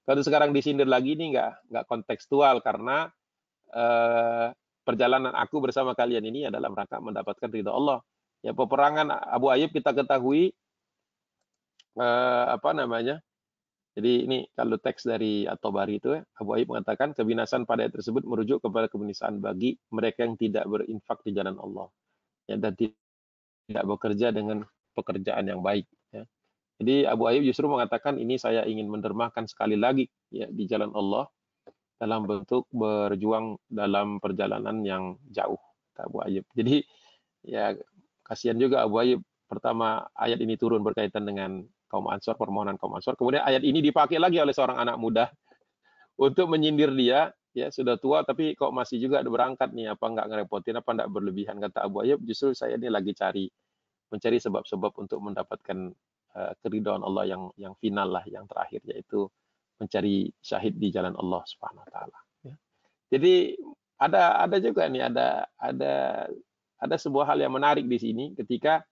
Kalau sekarang disindir lagi ini nggak kontekstual karena perjalanan aku bersama kalian ini adalah rangka mendapatkan ridha Allah. Ya, peperangan Abu Ayyub kita ketahui Jadi ini kalau teks dari At-Tabari itu, Abu Ayyub mengatakan kebinasaan pada ayat tersebut merujuk kepada kebinasaan bagi mereka yang tidak berinfak di jalan Allah, ya, dan tidak bekerja dengan pekerjaan yang baik. Ya. Jadi Abu Ayyub justru mengatakan ini saya ingin mendermakan sekali lagi, ya, di jalan Allah dalam bentuk berjuang dalam perjalanan yang jauh, kata Abu Ayyub. Jadi ya kasihan juga Abu Ayyub. Pertama ayat ini turun berkaitan dengan kaum Ansor, permohonan kaum Ansor. Kemudian ayat ini dipakai lagi oleh seorang anak muda untuk menyindir dia, ya sudah tua tapi kok masih juga berangkat nih, apa nggak ngerepotin, apa nggak berlebihan. Kata Abu Ayyub, justru saya ini lagi mencari sebab-sebab untuk mendapatkan keridhaan Allah yang final lah, yang terakhir, yaitu mencari syahid di jalan Allah Subhanahu Wa Taala. Ya. Jadi ada juga nih ada sebuah hal yang menarik di sini ketika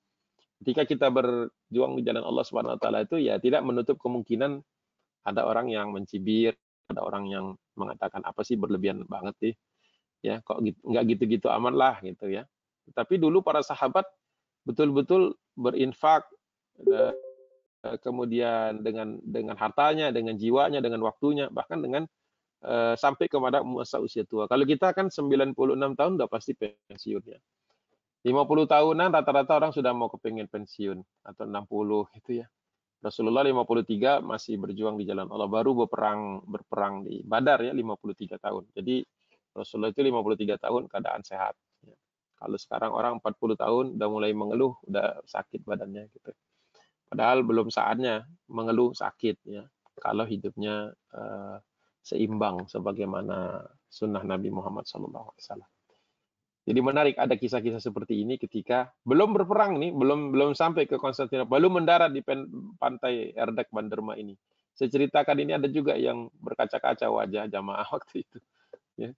kita berjuang di jalan Allah Subhanahu Wa Taala itu, ya tidak menutup kemungkinan ada orang yang mencibir, ada orang yang mengatakan apa sih berlebihan banget sih, ya kok nggak gitu-gitu aman lah gitu ya. Tapi dulu para sahabat betul-betul berinfak kemudian dengan hartanya, dengan jiwanya, dengan waktunya, bahkan dengan sampai kepada masa usia tua. Kalau kita kan 96 tahun udah pasti pensiun ya. 50 tahunan rata-rata orang sudah mau kepengen pensiun, atau 60 gitu ya. Rasulullah 53 masih berjuang di jalan Allah, baru berperang di Badar ya 53 tahun. Jadi Rasulullah itu 53 tahun keadaan sehat. Ya. Kalau sekarang orang 40 tahun udah mulai mengeluh, udah sakit badannya gitu. Padahal belum saatnya mengeluh sakit ya. Kalau hidupnya seimbang sebagaimana sunnah Nabi Muhammad SAW. Jadi menarik ada kisah-kisah seperti ini ketika belum berperang nih, belum sampai ke Konstantinopel, belum mendarat di pantai Erdek Banderma ini. Saya ceritakan ini ada juga yang berkaca-kaca wajah jamaah waktu itu. Ya.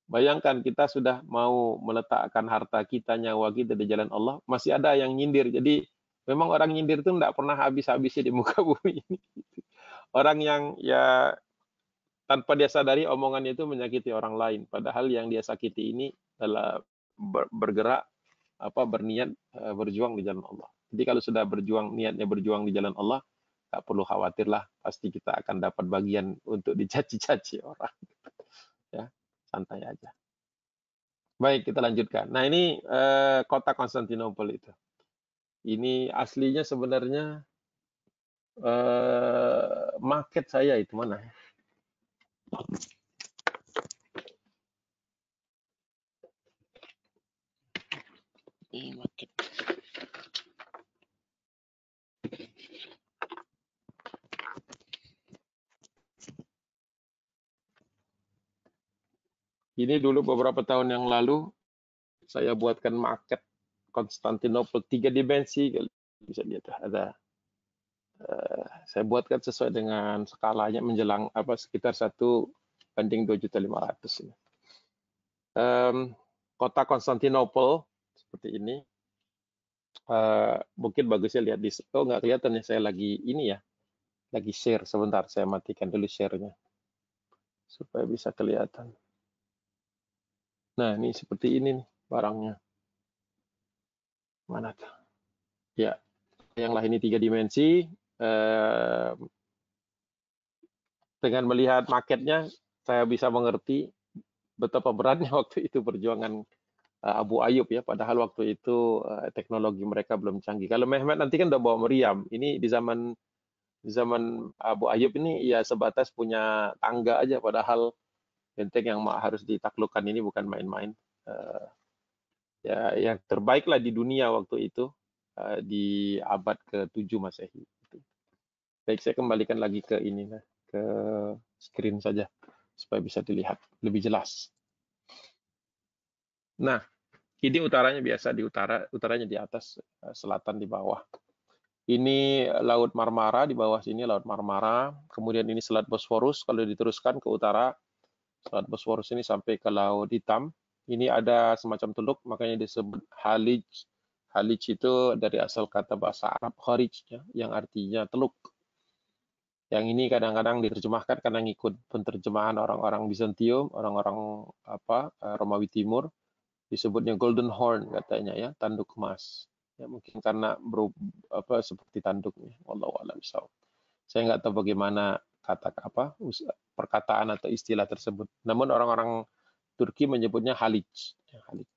Bayangkan kita sudah mau meletakkan harta kita, nyawa kita di jalan Allah, masih ada yang nyindir. Jadi memang orang nyindir itu tidak pernah habis-habisnya di muka bumi ini. Orang yang ya tanpa dia sadari omongannya itu menyakiti orang lain. Padahal yang dia sakiti ini adalah bergerak berniat berjuang di jalan Allah. Jadi kalau sudah niatnya berjuang di jalan Allah, tak perlu khawatirlah, pasti kita akan dapat bagian untuk dicaci-caci orang. Ya, santai aja. Baik, kita lanjutkan. Nah, ini kota Konstantinopel itu. Ini aslinya sebenarnya market saya itu mana ya? Ini market. Ini dulu beberapa tahun yang lalu saya buatkan market Konstantinopel 3 dimensi, bisa lihat ada. Saya buatkan sesuai dengan skalanya menjelang sekitar 1:2.500.000 ini. Kota Konstantinopel seperti ini. Mungkin bagusnya lihat di nggak kelihatan ya, saya lagi ini ya, lagi share. Sebentar, saya matikan dulu share-nya supaya bisa kelihatan. Nah, ini seperti ini nih barangnya. Mana tuh? Ya, yang ini 3 dimensi. Dengan melihat marketnya, saya bisa mengerti betapa beratnya waktu itu perjuangan Abu Ayyub ya. Padahal waktu itu teknologi mereka belum canggih. Kalau Mehmet nanti kan udah bawa meriam. Ini di zaman Abu Ayyub ini ya sebatas punya tangga aja. Padahal benteng yang harus ditaklukkan ini bukan main-main. Ya, yang terbaik lah di dunia waktu itu di abad ke-7 Masehi. Baik, saya kembalikan lagi ke ini, ke screen saja supaya bisa dilihat lebih jelas. Nah, ini utaranya biasa di utaranya di atas, selatan di bawah. Ini Laut Marmara, di bawah sini Laut Marmara. Kemudian ini Selat Bosforus, kalau diteruskan ke utara, Selat Bosforus ini sampai ke Laut Hitam. Ini ada semacam teluk, makanya disebut Halij. Halij itu dari asal kata bahasa Arab Kharij, ya, yang artinya teluk. Yang ini kadang-kadang diterjemahkan karena ngikut penterjemahan orang-orang Bizantium, orang-orang Romawi Timur, disebutnya Golden Horn katanya ya, tanduk emas. Ya, mungkin karena seperti tanduknya. Wallahu a'lam bishawab. Saya nggak tahu bagaimana perkataan atau istilah tersebut. Namun orang-orang Turki menyebutnya Halij. Ya, Halij.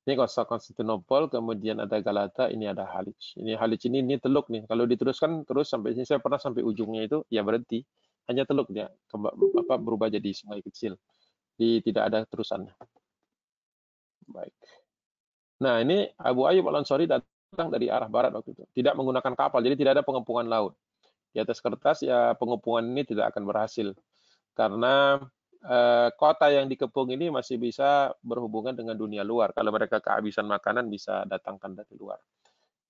Ini Konstantinopel, kemudian ada Galata, ini ada Halij. Ini Halij ini teluk nih. Kalau diteruskan terus sampai sini, saya pernah sampai ujungnya itu, ya berhenti. Hanya teluk dia, berubah jadi sungai kecil. Tidak ada terusannya. Baik. Nah, ini Abu Ayyub Al-Ansari datang dari arah barat waktu itu. Tidak menggunakan kapal, jadi tidak ada pengepungan laut. Di atas kertas, ya pengepungan ini tidak akan berhasil. Karena kota yang dikepung ini masih bisa berhubungan dengan dunia luar. Kalau mereka kehabisan makanan, bisa datangkan dari luar.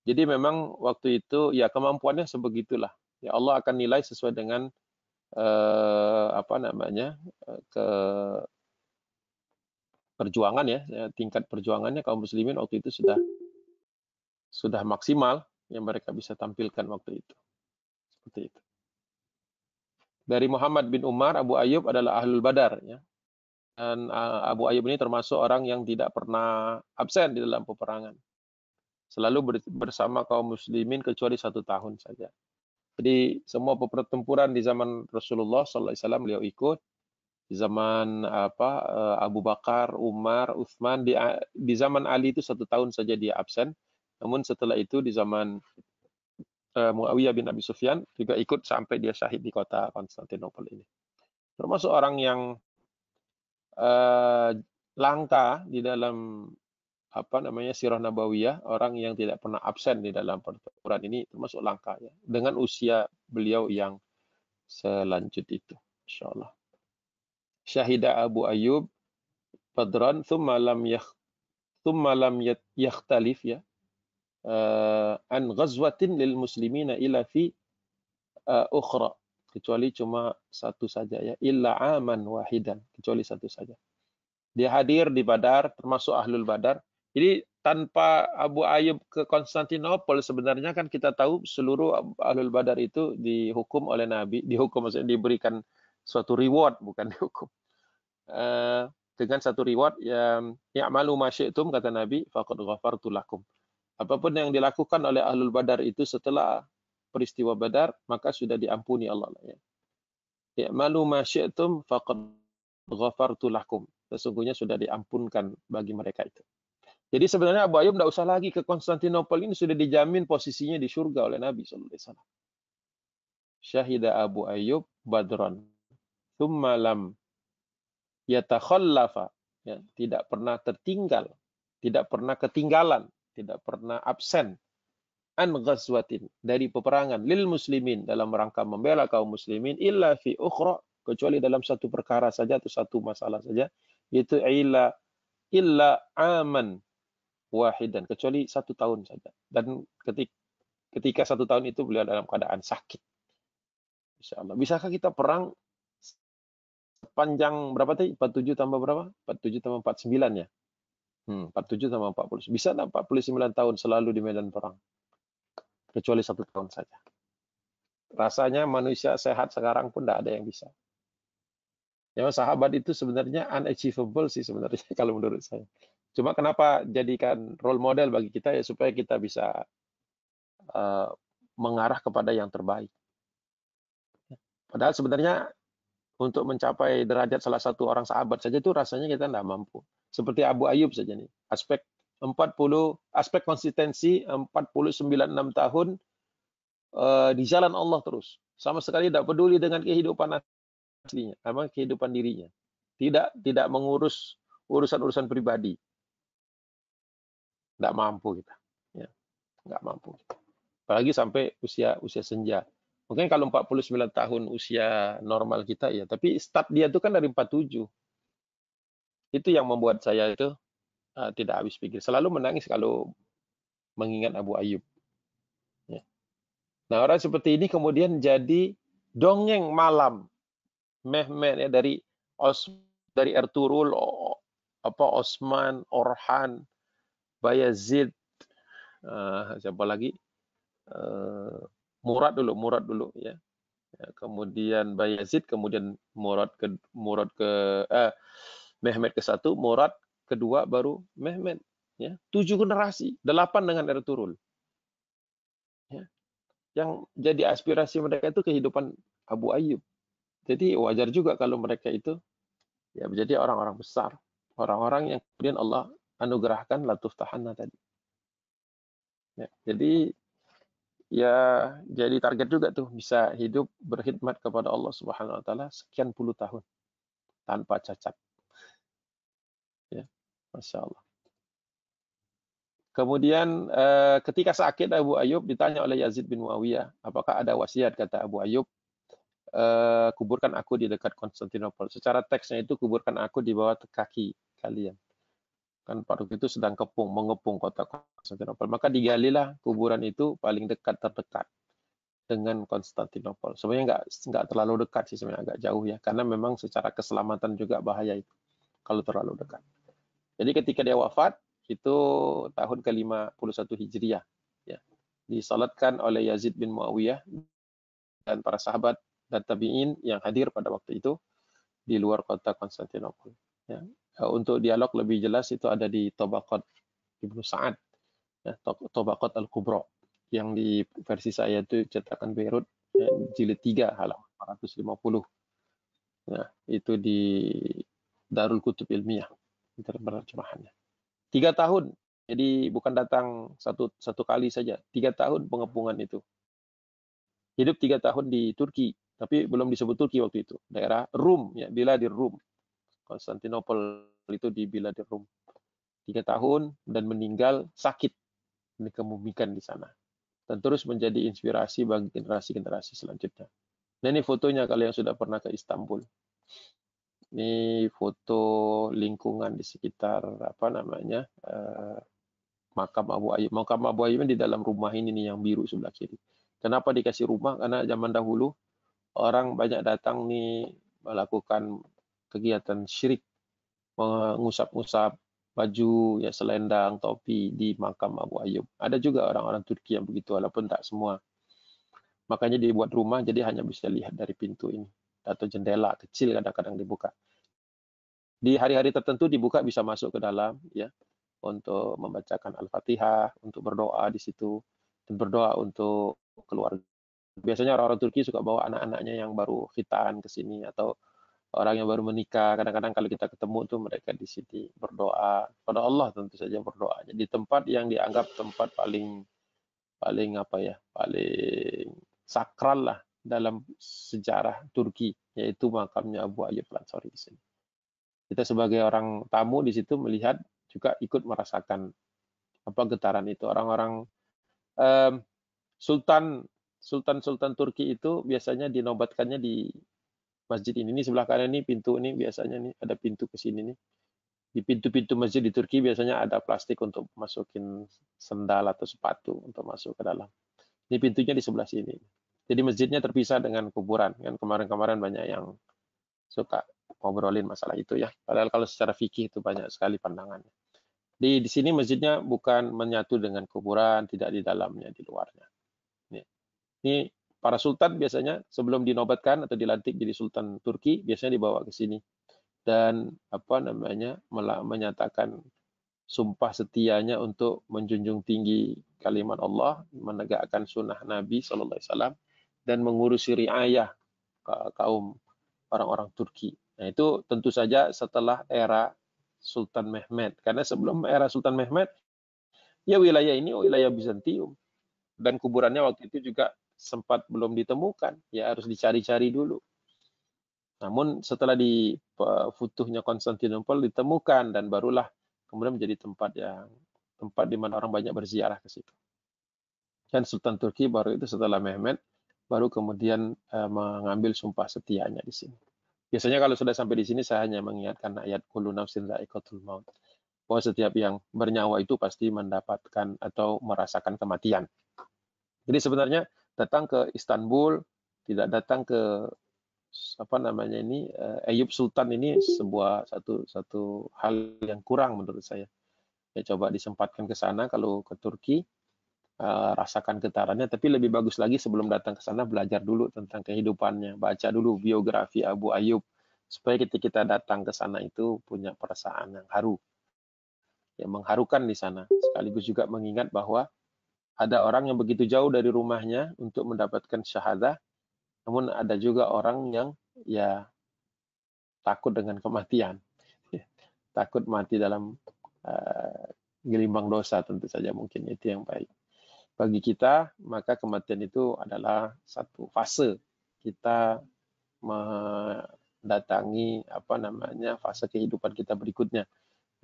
Jadi memang waktu itu, ya kemampuannya sebegitulah. Ya Allah akan nilai sesuai dengan perjuangan ya, tingkat perjuangannya kaum muslimin waktu itu sudah maksimal yang mereka bisa tampilkan waktu itu. Seperti itu. Dari Muhammad bin Umar, Abu Ayyub adalah Ahlul Badar ya. Dan Abu Ayyub ini termasuk orang yang tidak pernah absen di dalam peperangan. selalu bersama kaum muslimin kecuali 1 tahun saja. Jadi semua pertempuran di zaman Rasulullah SAW beliau ikut. Di zaman Abu Bakar, Umar, Uthman, di zaman Ali itu 1 tahun saja dia absen. Namun setelah itu di zaman Muawiyah bin Abi Sufyan juga ikut sampai dia syahid di kota Konstantinopel ini. Termasuk orang yang langka di dalam sirah nabawiyah, orang yang tidak pernah absen di dalam pertempuran ini termasuk langka ya, dengan usia beliau yang selanjut itu, insyaallah. Syahida Abu Ayyub Badran thumma lam yakhtalif ya an ghazwatin lil muslimina illa fi ukhra, kecuali cuma 1 saja ya, illa aman wahidan, kecuali 1 saja. Dia hadir di Badar, termasuk Ahlul Badar. Jadi tanpa Abu Ayyub ke Konstantinopel, sebenarnya kan kita tahu seluruh Ahlul Badar itu dihukum oleh Nabi, maksudnya diberikan suatu reward, bukan dihukum. Dengan satu reward, ya'malu ma syi'tum, kata Nabi, faqad ghafartu lakum. Apapun yang dilakukan oleh Ahlul Badar itu setelah peristiwa Badar, maka sudah diampuni Allah. Ya'malu ma syi'tum faqad ghafartu lakum. Sesungguhnya sudah diampunkan bagi mereka itu. Jadi sebenarnya Abu Ayyub tidak usah lagi ke Konstantinopel, ini sudah dijamin posisinya di surga oleh Nabi SAW. Syahida Abu Ayyub Badran. Thumma lam yatakhallafa. Ya, tidak pernah tertinggal, tidak pernah ketinggalan, tidak pernah absen. An ghazwatin, dari peperangan lil muslimin, dalam rangka membela kaum muslimin, illa fi ukhra, kecuali dalam satu perkara saja atau satu masalah saja, yaitu illa aman wahidan, kecuali 1 tahun saja. Dan ketika 1 tahun itu beliau dalam keadaan sakit. Insyaallah. Bisakah kita perang sepanjang berapa tadi? 47 tambah berapa? 47 tambah 49 ya? 47 tambah 40. Bisa enggak 49 tahun selalu di medan perang? Kecuali 1 tahun saja. Rasanya manusia sehat sekarang pun tidak ada yang bisa. Ya, sahabat itu sebenarnya unachievable sih sebenarnya kalau menurut saya. Cuma kenapa jadikan role model bagi kita ya, supaya kita bisa mengarah kepada yang terbaik. Padahal sebenarnya untuk mencapai derajat salah satu orang sahabat saja itu rasanya kita tidak mampu. Seperti Abu Ayyub saja nih. Aspek konsistensi 49 tahun di jalan Allah terus. Sama sekali tidak peduli dengan kehidupan aslinya, kehidupan dirinya. Tidak mengurus urusan-urusan pribadi. Tidak mampu kita. Ya, nggak mampu. Apalagi sampai usia senja. Mungkin kalau 49 tahun usia normal kita ya, tapi start dia itu kan dari 47. Itu yang membuat saya itu tidak habis pikir. Selalu menangis kalau mengingat Abu Ayyub. Ya. Nah, orang seperti ini kemudian jadi dongeng malam. Mehmet ya, dari Ertugrul, Osman, Orhan, Bayazid, siapa lagi? Murad dulu ya. Kemudian Bayazid, kemudian Mehmet ke-1, Murad kedua, baru Mehmet ya. 7 generasi, 8 dengan Ertugrul. Ya. Yang jadi aspirasi mereka itu kehidupan Abu Ayyub. Jadi wajar juga kalau mereka itu ya menjadi orang-orang besar, orang-orang yang kemudian Allah anugerahkan latuf tahanna tadi. Ya, jadi ya jadi target juga tuh bisa hidup berkhidmat kepada Allah Subhanahu wa taala sekian puluh tahun tanpa cacat. Ya, Masya Allah. Kemudian ketika sakit Abu Ayyub ditanya oleh Yazid bin Muawiyah, apakah ada wasiat? Kata Abu Ayyub, kuburkan aku di dekat Konstantinopel. Secara teksnya itu kuburkan aku di bawah kaki kalian. Kan pada waktu itu sedang mengepung kota Konstantinopel. Maka digalilah kuburan itu paling terdekat dengan Konstantinopel. Sebenarnya nggak terlalu dekat sih, sebenarnya agak jauh ya, karena memang secara keselamatan juga bahaya itu kalau terlalu dekat. Jadi ketika dia wafat itu tahun ke-51 Hijriah, ya, disalatkan oleh Yazid bin Muawiyah dan para sahabat dan tabi'in yang hadir pada waktu itu di luar kota Konstantinopel. Ya. Untuk dialog lebih jelas itu ada di Tabaqat Ibnu Sa'ad ya, Tabaqat Al-Kubra, yang di versi saya itu cetakan Beirut, ya, jilid 3 halaman 450. Nah, itu di Darul Kutub Ilmiah terjemahannya. 3 tahun, jadi bukan datang satu kali saja. 3 tahun pengepungan itu. Hidup 3 tahun di Turki, tapi belum disebut Turki waktu itu. Daerah Rum, ya, Biladir Rum. Konstantinopel itu di Biladir Rum. 3 tahun dan meninggal sakit, dikebumikan di sana. Dan terus menjadi inspirasi bagi generasi-generasi selanjutnya. Nah, ini fotonya kalau yang sudah pernah ke Istanbul. Ini foto lingkungan di sekitar apa namanya makam Abu Ayyub. Makam Abu Ayyub di dalam rumah ini nih yang biru sebelah kiri. Kenapa dikasih rumah? Karena zaman dahulu orang banyak datang nih melakukan kegiatan syirik, mengusap-usap baju, ya selendang, topi di makam Abu Ayyub. Ada juga orang-orang Turki yang begitu, walaupun tak semua. Makanya dibuat rumah, jadi hanya bisa lihat dari pintu ini atau jendela kecil kadang-kadang dibuka. Di hari-hari tertentu dibuka bisa masuk ke dalam, ya, untuk membacakan Al-Fatihah, untuk berdoa di situ, dan berdoa untuk keluarga. Biasanya orang-orang Turki suka bawa anak-anaknya yang baru khitan ke sini, atau orang yang baru menikah. Kadang-kadang kalau kita ketemu tuh mereka di sini berdoa pada Allah, tentu saja berdoa. Jadi tempat yang dianggap tempat paling apa ya, paling sakral lah dalam sejarah Turki, yaitu makamnya Abu Ayyub Al-Ansari di sini. Kita sebagai orang tamu di situ melihat juga ikut merasakan apa getaran itu. Orang-orang sultan Turki itu biasanya dinobatkannya di masjid ini. Ini sebelah kanan ini pintu ini biasanya nih ada pintu ke sini nih. Di pintu-pintu masjid di Turki biasanya ada plastik untuk masukin sendal atau sepatu untuk masuk ke dalam. Ini pintunya di sebelah sini. Jadi masjidnya terpisah dengan kuburan. Kan kemarin-kemarin banyak yang suka ngobrolin masalah itu ya. Padahal kalau secara fikih itu banyak sekali pandangannya. Di sini masjidnya bukan menyatu dengan kuburan, tidak di dalamnya, di luarnya. Ini para sultan biasanya sebelum dinobatkan atau dilantik jadi sultan Turki biasanya dibawa ke sini dan apa namanya menyatakan sumpah setianya untuk menjunjung tinggi kalimat Allah, menegakkan sunnah Nabi SAW, dan mengurusi riayah kaum orang-orang Turki. Nah, itu tentu saja setelah era Sultan Mehmed. Karena sebelum era Sultan Mehmed, ya wilayah ini wilayah Bizantium. Dan kuburannya waktu itu juga sempat belum ditemukan. Ya harus dicari-cari dulu. Namun setelah di futuhnya Konstantinopel ditemukan dan barulah kemudian menjadi tempat di mana orang banyak berziarah ke situ. Dan Sultan Turki baru itu setelah Mehmed baru kemudian mengambil sumpah setianya di sini. Biasanya kalau sudah sampai di sini saya hanya mengingatkan ayat kullu nafsin dha'iqatul maut. Bahwa setiap yang bernyawa itu pasti mendapatkan atau merasakan kematian. Jadi sebenarnya datang ke Istanbul, tidak datang ke apa namanya ini Ayyub Sultan ini sebuah satu hal yang kurang menurut saya. Ya coba disempatkan ke sana kalau ke Turki, rasakan getarannya, tapi lebih bagus lagi sebelum datang ke sana belajar dulu tentang kehidupannya, baca dulu biografi Abu Ayyub supaya ketika kita datang ke sana itu punya perasaan yang haru, yang mengharukan di sana. Sekaligus juga mengingat bahwa ada orang yang begitu jauh dari rumahnya untuk mendapatkan syahadah, namun ada juga orang yang ya takut dengan kematian, takut mati dalam gelimbang dosa, tentu saja mungkin itu yang baik. Bagi kita, maka kematian itu adalah satu fase kita mendatangi apa namanya fase kehidupan kita berikutnya.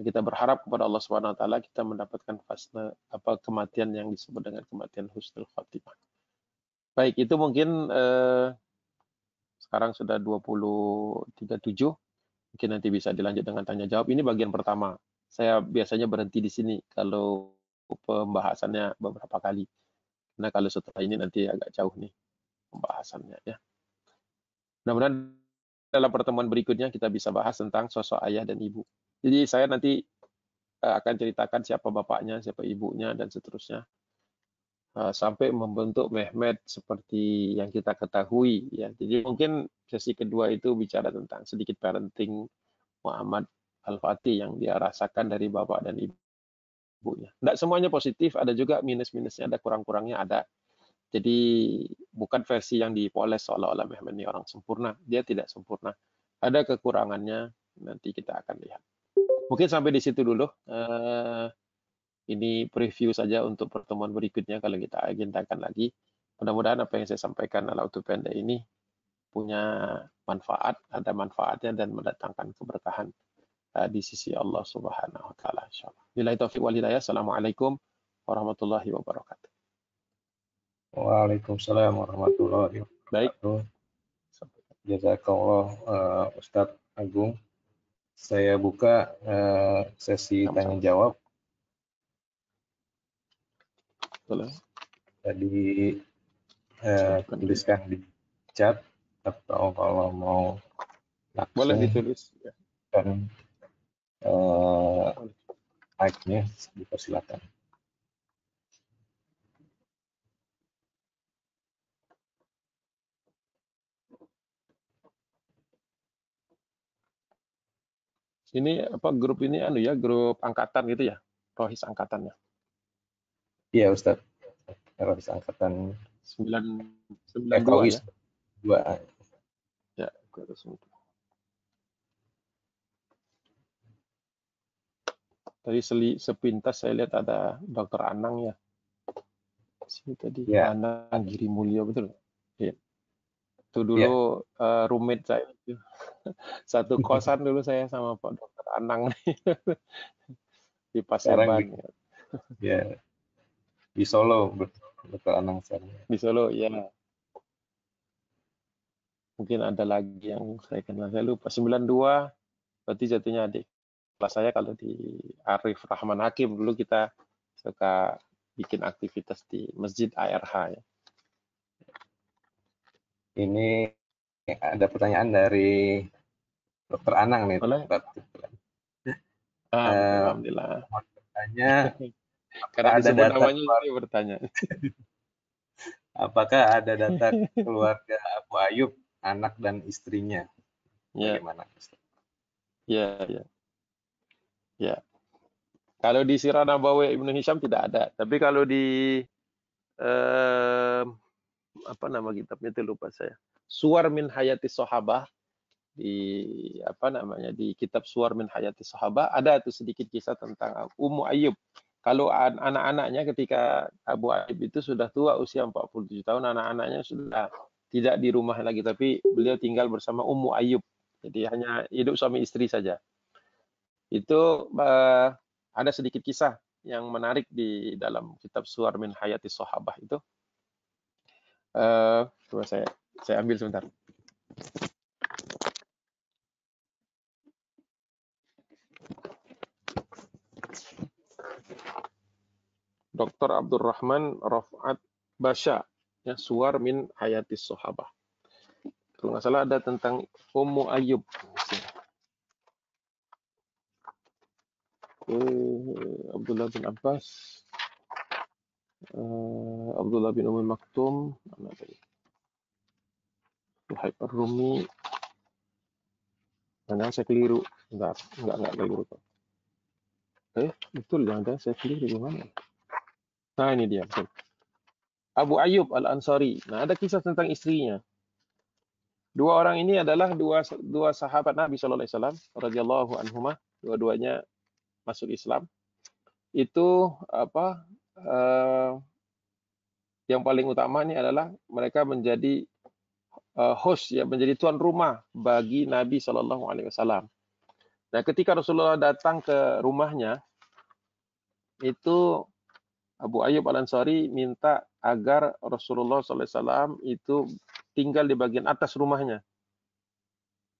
Kita berharap kepada Allah Subhanahu wa taala kita mendapatkan fase kematian yang disebut dengan kematian husnul khatimah. Baik, itu mungkin sekarang sudah 20.37. Mungkin nanti bisa dilanjut dengan tanya jawab. Ini bagian pertama. Saya biasanya berhenti di sini kalau pembahasannya beberapa kali. Nah, kalau setelah ini nanti agak jauh nih pembahasannya ya. Mudah-mudahan dalam pertemuan berikutnya kita bisa bahas tentang sosok ayah dan ibu. Jadi saya nanti akan ceritakan siapa bapaknya, siapa ibunya, dan seterusnya. Sampai membentuk Mehmed seperti yang kita ketahui. Ya. Jadi mungkin sesi kedua itu bicara tentang sedikit parenting Muhammad Al-Fatih yang dia rasakan dari bapak dan ibu. ibunya. Tidak semuanya positif, ada juga minus-minusnya, ada kurang-kurangnya, ada. Jadi bukan versi yang dipoles seolah-olah Mehmet ini orang sempurna. Dia tidak sempurna. Ada kekurangannya, nanti kita akan lihat. Mungkin sampai di situ dulu. Ini preview saja untuk pertemuan berikutnya kalau kita agendakan lagi. Mudah-mudahan apa yang saya sampaikan dalam waktu pendek ini punya manfaat, ada manfaatnya dan mendatangkan keberkahan di sisi Allah Subhanahu wa taala insyaallah. Billahi taufiq wal hidayah. Assalamualaikum warahmatullahi wabarakatuh. Waalaikumsalam warahmatullahi wabarakatuh. Jazakallah Ustadz Agung. Saya buka sesi tanya jawab. Boleh. Tadi tuliskan di chat atau kalau mau langsung boleh ditulis ya. Dan mic-nya dipersilakan. Ini apa grup ini ya, grup angkatan gitu ya, Rohis angkatannya. Iya Ustadz, Rohis angkatan 92 ya. 2. Ya, tadi sepintas saya lihat ada Dr. Anang ya. Sini tadi ya. Anang Giri Mulyo, betul? Iya. Itu dulu roommate saya. Satu kosan dulu saya sama Pak Dr. Anang di Paseban. Ya. Di Solo, Dr. Anang sekarang. Di Solo, ya. Mungkin ada lagi yang saya kenal, saya lupa. 92, berarti jatuhnya adik kelas saya kalau di Arif Rahman Hakim. Dulu kita suka bikin aktivitas di Masjid ARH ya. Ini ada pertanyaan dari Dr. Anang nih. Boleh? Alhamdulillah. Bertanya, karena disebut namanya saya bertanya. Apakah ada data keluarga Abu Ayyub, anak dan istrinya? Bagaimana? Ya. Kalau di Sirah Nabawi Ibnu Hisham tidak ada, tapi kalau di apa nama kitabnya itu lupa saya. Suwar min Hayati Sahabah, di apa namanya, di kitab Suwar min Hayati Sahabah ada tuh sedikit kisah tentang Ummu Ayyub. Kalau anak-anaknya ketika Abu Ayyub itu sudah tua, usia 47 tahun, anak-anaknya sudah tidak di rumah lagi, tapi beliau tinggal bersama Ummu Ayyub. Jadi hanya hidup suami istri saja. Itu ada sedikit kisah yang menarik di dalam kitab Suwar min Hayati Sahabah itu. Coba saya ambil sebentar. Dr. Abdurrahman Raf'at Basha, ya, Suwar min Hayatis Sahabah. Kalau nggak salah ada tentang Ummu Ayyub. Abdullah bin Abbas, Abdullah bin Ummi Maktum, Suhaib Ar-Rumi. Jangan saya keliru. Enggak keliru. Betul, jangan saya keliru gimana? Nah, ini dia. Betul. Abu Ayyub Al-Ansari. Nah, ada kisah tentang istrinya. Dua orang ini adalah dua sahabat Nabi Shallallahu Alaihi Wasallam radhiyallahu anhuma. Dua-duanya masuk Islam. Itu apa? Yang paling utama ini adalah mereka menjadi host, ya, menjadi tuan rumah bagi Nabi Shallallahu Alaihi Wasallam. Nah, ketika Rasulullah datang ke rumahnya, itu Abu Ayyub Al-Ansari minta agar Rasulullah SAW itu tinggal di bagian atas rumahnya.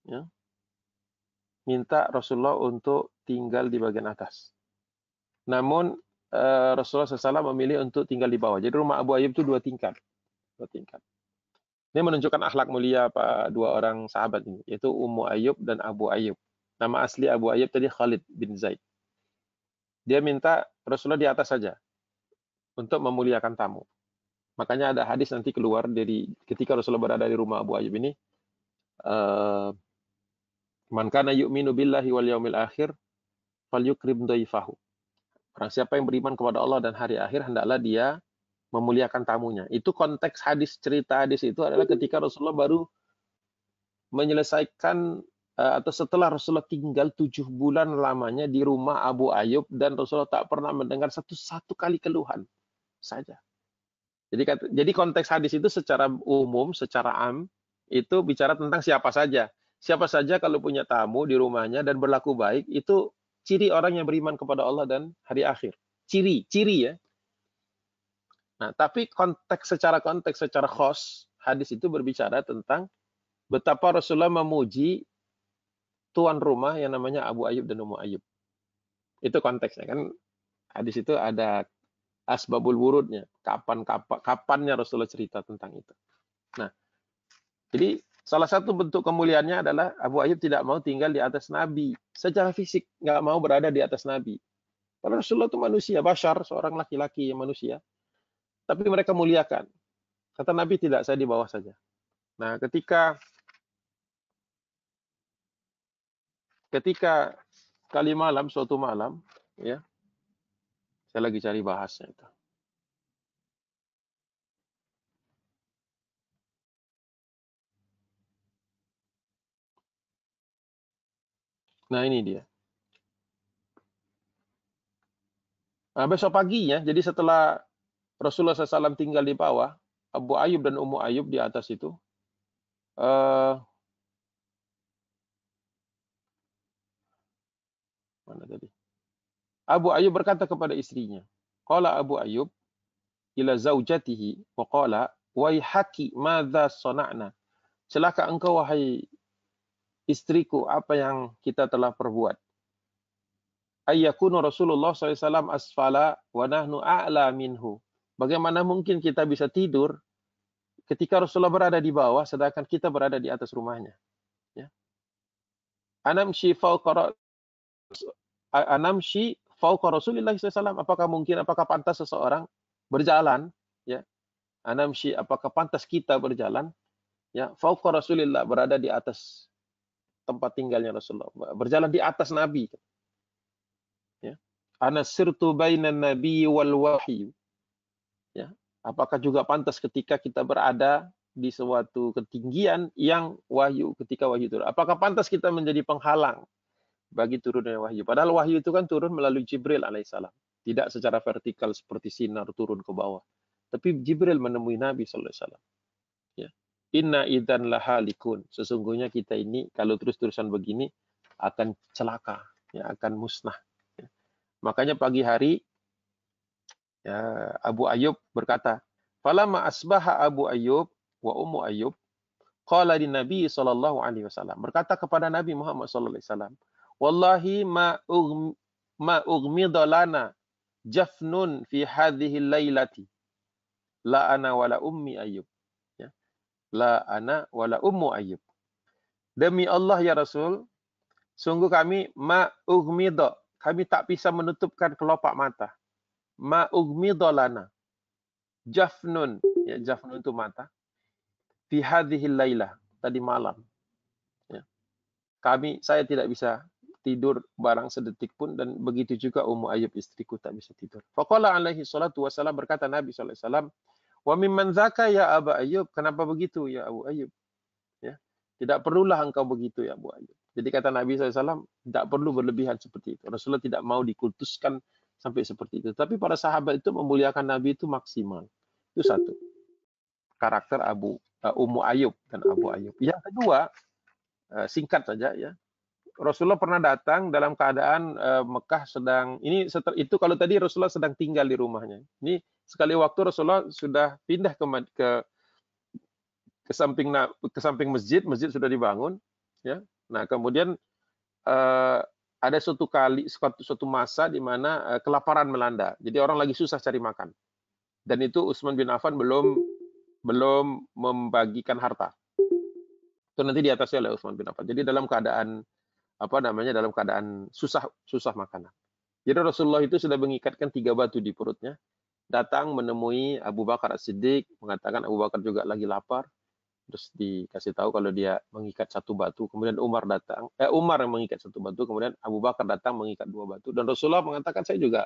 Ya. Minta Rasulullah untuk tinggal di bagian atas. Namun Rasulullah SAW memilih untuk tinggal di bawah. Jadi rumah Abu Ayyub itu dua tingkat. Ini menunjukkan akhlak mulia dua orang sahabat ini, yaitu Ummu Ayyub dan Abu Ayyub. Nama asli Abu Ayyub tadi Khalid bin Zaid. Dia minta Rasulullah di atas saja untuk memuliakan tamu. Makanya ada hadis nanti keluar dari ketika Rasulullah berada di rumah Abu Ayyub ini, man kana yu'minu billahi wal yaumil akhir falyukrim dhaifahu. Orang siapa yang beriman kepada Allah dan hari akhir, hendaklah dia memuliakan tamunya. Itu konteks hadis, cerita hadis itu adalah ketika Rasulullah baru menyelesaikan atau setelah Rasulullah tinggal 7 bulan lamanya di rumah Abu Ayyub dan Rasulullah tak pernah mendengar satu kali keluhan saja. Jadi konteks hadis itu secara umum, secara am, itu bicara tentang siapa saja. Siapa saja kalau punya tamu di rumahnya dan berlaku baik, itu ciri orang yang beriman kepada Allah dan hari akhir. Ciri ya. Nah, tapi secara khos, hadis itu berbicara tentang betapa Rasulullah memuji tuan rumah yang namanya Abu Ayyub dan Ummu Ayyub. Itu konteksnya kan. Hadis itu ada asbabul wurudnya, kapannya Rasulullah cerita tentang itu. Nah, jadi salah satu bentuk kemuliaannya adalah Abu Ayyub tidak mau tinggal di atas Nabi. Secara fisik, nggak mau berada di atas Nabi. Karena Rasulullah itu manusia, bashar, seorang laki-laki yang manusia. Tapi mereka muliakan. Kata Nabi, tidak, saya di bawah saja. Nah, ketika suatu malam, ya, saya lagi cari bahasnya itu. Nah, ini dia. Nah, besok paginya, jadi setelah Rasulullah SAW tinggal di bawah, Abu Ayyub dan Ummu Ayyub di atas itu, mana tadi? Abu Ayyub berkata kepada istrinya, qala Abu Ayyub ila zaujatihi wa qala waihaki madza sana'na. Celaka engkau wahai istriku, apa yang kita telah perbuat. Ayyakunu Rasulullah SAW asfala wa nahnu a'la minhu. Bagaimana mungkin kita bisa tidur ketika Rasulullah berada di bawah sedangkan kita berada di atas rumahnya. Ya. Anamshi fauqa Rasulullah SAW. Apakah pantas seseorang berjalan? Ya. Anamshi, apakah pantas kita berjalan? Ya, fauqa Rasulillah, berada di atas tempat tinggalnya Rasulullah, berjalan di atas Nabi. Ya. Ana sirtu bainan nabi wal wahyu. Ya. Apakah juga pantas ketika kita berada di suatu ketinggian yang ketika wahyu turun? Apakah pantas kita menjadi penghalang bagi turunnya wahyu? Padahal wahyu itu kan turun melalui Jibril alaihissalam. Tidak secara vertikal seperti sinar turun ke bawah. Tapi Jibril menemui Nabi sallallahu alaihi wasallam. Ya. Inna idzan lahalikun. Sesungguhnya kita ini kalau terus-terusan begini akan celaka, ya, akan musnah. Ya. Makanya pagi hari ya, Abu Ayyub berkata, "Falamma asbaha Abu Ayyub wa Ummu Ayyub qala lin Nabi sallallahu alaihi wasallam." Berkata kepada Nabi Muhammad sallallahu alaihi wasallam, "Wallahi ma ughmida lana jafnun fi hadhihi lailati. La ana wala ummi Ayyub." Ya. La ana wala ummu Ayyub. Demi Allah ya Rasul, sungguh kami ma ughmida, kami tak bisa menutupkan kelopak mata. Ma ughmida lana jafnun, ya, jafnun itu mata, fi hadhihi lailah, tadi malam. Ya. Saya tidak bisa tidur barang sedetik pun, dan begitu juga Ummu Ayyub istriku tak bisa tidur. Faqala alaihi salatu wassalam, berkata Nabi sallallahu alaihi wasallam, wa mimman dzaka ya Aba Ayyub, kenapa begitu ya Abu Ayyub? Ya. Tidak perlulah engkau begitu ya Abu Ayyub. Jadi kata Nabi SAW, tidak perlu berlebihan seperti itu. Rasulullah tidak mau dikultuskan sampai seperti itu. Tapi para sahabat itu memuliakan Nabi itu maksimal. Itu satu. Karakter Ummu Ayyub dan Abu Ayyub. Yang kedua, singkat saja ya. Rasulullah pernah datang dalam keadaan Mekah itu kalau tadi Rasulullah sedang tinggal di rumahnya. Ini sekali waktu Rasulullah sudah pindah ke samping masjid sudah dibangun, ya. Nah, kemudian ada suatu masa di mana kelaparan melanda. Jadi orang lagi susah cari makan. Dan itu Utsman bin Affan belum membagikan harta. Itu nanti diatasi oleh Utsman bin Affan. Jadi dalam keadaan dalam keadaan susah makanan. Jadi Rasulullah itu sudah mengikatkan 3 batu di perutnya. Datang menemui Abu Bakar As-Siddiq, mengatakan Abu Bakar juga lagi lapar. Terus dikasih tahu kalau dia mengikat 1 batu, kemudian Umar yang mengikat 1 batu, kemudian Abu Bakar datang mengikat 2 batu, dan Rasulullah mengatakan saya juga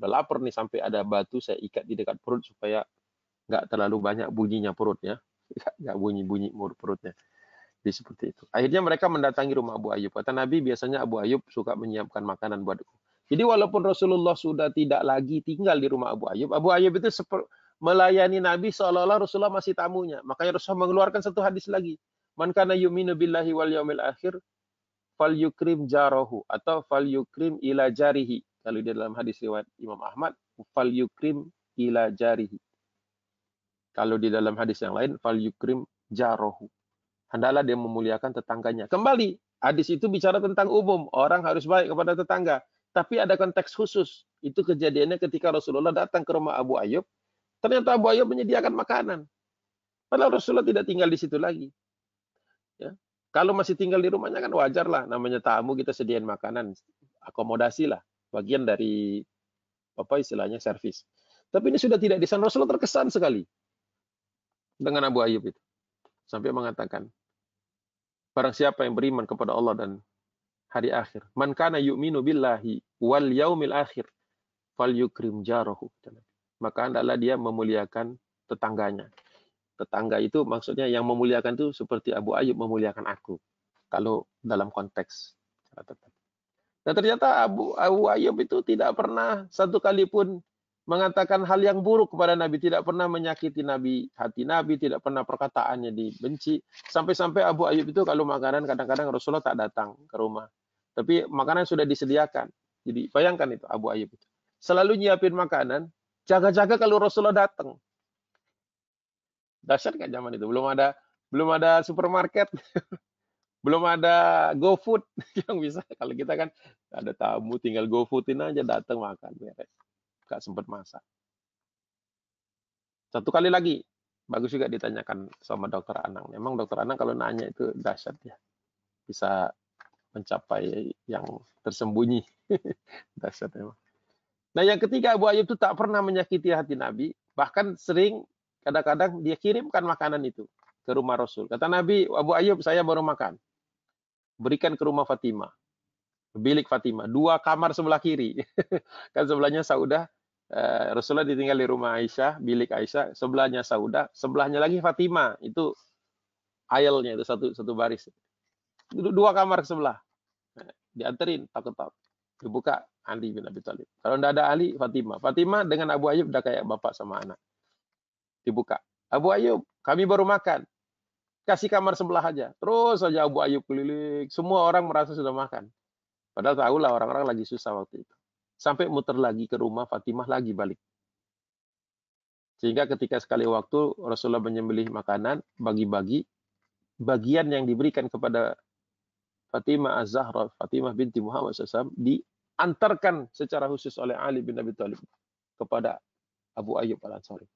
Udah lapar nih sampai ada batu saya ikat di dekat perut supaya nggak terlalu banyak bunyinya perutnya, nggak bunyi-bunyi perutnya. Jadi seperti itu. Akhirnya mereka mendatangi rumah Abu Ayyub. Kata Nabi, biasanya Abu Ayyub suka menyiapkan makanan buatku. Jadi walaupun Rasulullah sudah tidak lagi tinggal di rumah Abu Ayyub itu melayani Nabi seolah-olah Rasulullah masih tamunya. Makanya Rasulullah mengeluarkan satu hadis lagi. Man kana yu'minu billahi wal yaumil akhir fal yukrim jarahu atau fal yukrim ila jarihi. Kalau di dalam hadis riwayat Imam Ahmad, fal yukrim ila jarihi. Kalau di dalam hadis yang lain, fal yukrim jarahu. Hendaklah dia memuliakan tetangganya. Kembali, hadis itu bicara tentang umum. Orang harus baik kepada tetangga. Tapi ada konteks khusus. Itu kejadiannya ketika Rasulullah datang ke rumah Abu Ayyub. Ternyata Abu Ayyub menyediakan makanan. Padahal Rasulullah tidak tinggal di situ lagi. Ya. Kalau masih tinggal di rumahnya kan wajar lah. Namanya tamu kita sediain makanan. Akomodasi lah. Bagian dari apa istilahnya servis. Tapi ini sudah tidak di sana. Rasulullah terkesan sekali dengan Abu Ayyub itu. Sampai mengatakan, barang siapa yang beriman kepada Allah dan hari akhir, man kana yu'minu billahi wal yaumil akhir falyukrim jarahu. Maka hendaklah dia memuliakan tetangganya. Tetangga itu maksudnya yang memuliakan itu seperti Abu Ayyub memuliakan aku. Kalau dalam konteks. Dan ternyata Abu Ayyub itu tidak pernah satu kali pun mengatakan hal yang buruk kepada Nabi, tidak pernah menyakiti Nabi, hati Nabi, tidak pernah perkataannya dibenci. Sampai-sampai Abu Ayyub itu kalau makanan kadang-kadang Rasulullah tak datang ke rumah. Tapi makanan sudah disediakan. Jadi bayangkan itu Abu Ayyub itu. Selalu nyiapin makanan, jaga-jaga kalau Rasulullah datang. Dahsyat kan zaman itu, belum ada supermarket, belum ada GoFood yang bisa. Kalau kita kan ada tamu tinggal GoFoodin aja datang makan beres. Gak sempat masak. Satu kali lagi, bagus juga ditanyakan sama Dokter Anang. Memang Dokter Anang kalau nanya itu dahsyat ya. Bisa mencapai yang tersembunyi. Dahsyat memang. Nah yang ketiga, Abu Ayyub itu tak pernah menyakiti hati Nabi. Bahkan sering kadang-kadang dia kirimkan makanan itu ke rumah Rasul. Kata Nabi, Abu Ayyub saya baru makan. Berikan ke rumah Fatimah. Bilik Fatimah. 2 kamar sebelah kiri. Kan sebelahnya Saudah. Rasulullah ditinggal di rumah Aisyah, bilik Aisyah, sebelahnya Saudah, sebelahnya lagi Fatimah, itu aisle-nya itu satu baris. 2 kamar sebelah. Dianterin, takut-takut. Dibuka Ali bin Abi Thalib. Kalau tidak ada Ali, Fatimah. Fatimah dengan Abu Ayyub udah kayak bapak sama anak. Dibuka. Abu Ayyub, kami baru makan. Kasih kamar sebelah aja. Terus saja Abu Ayyub keliling. Semua orang merasa sudah makan. Padahal tahulah orang-orang lagi susah waktu itu. Sampai muter lagi ke rumah Fatimah lagi balik. Sehingga ketika sekali waktu Rasulullah menyembelih makanan, bagi-bagi, bagian yang diberikan kepada Fatimah Az-Zahra, Fatimah binti Muhammad SAW, diantarkan secara khusus oleh Ali bin Abi Thalib kepada Abu Ayyub Al-Ansari.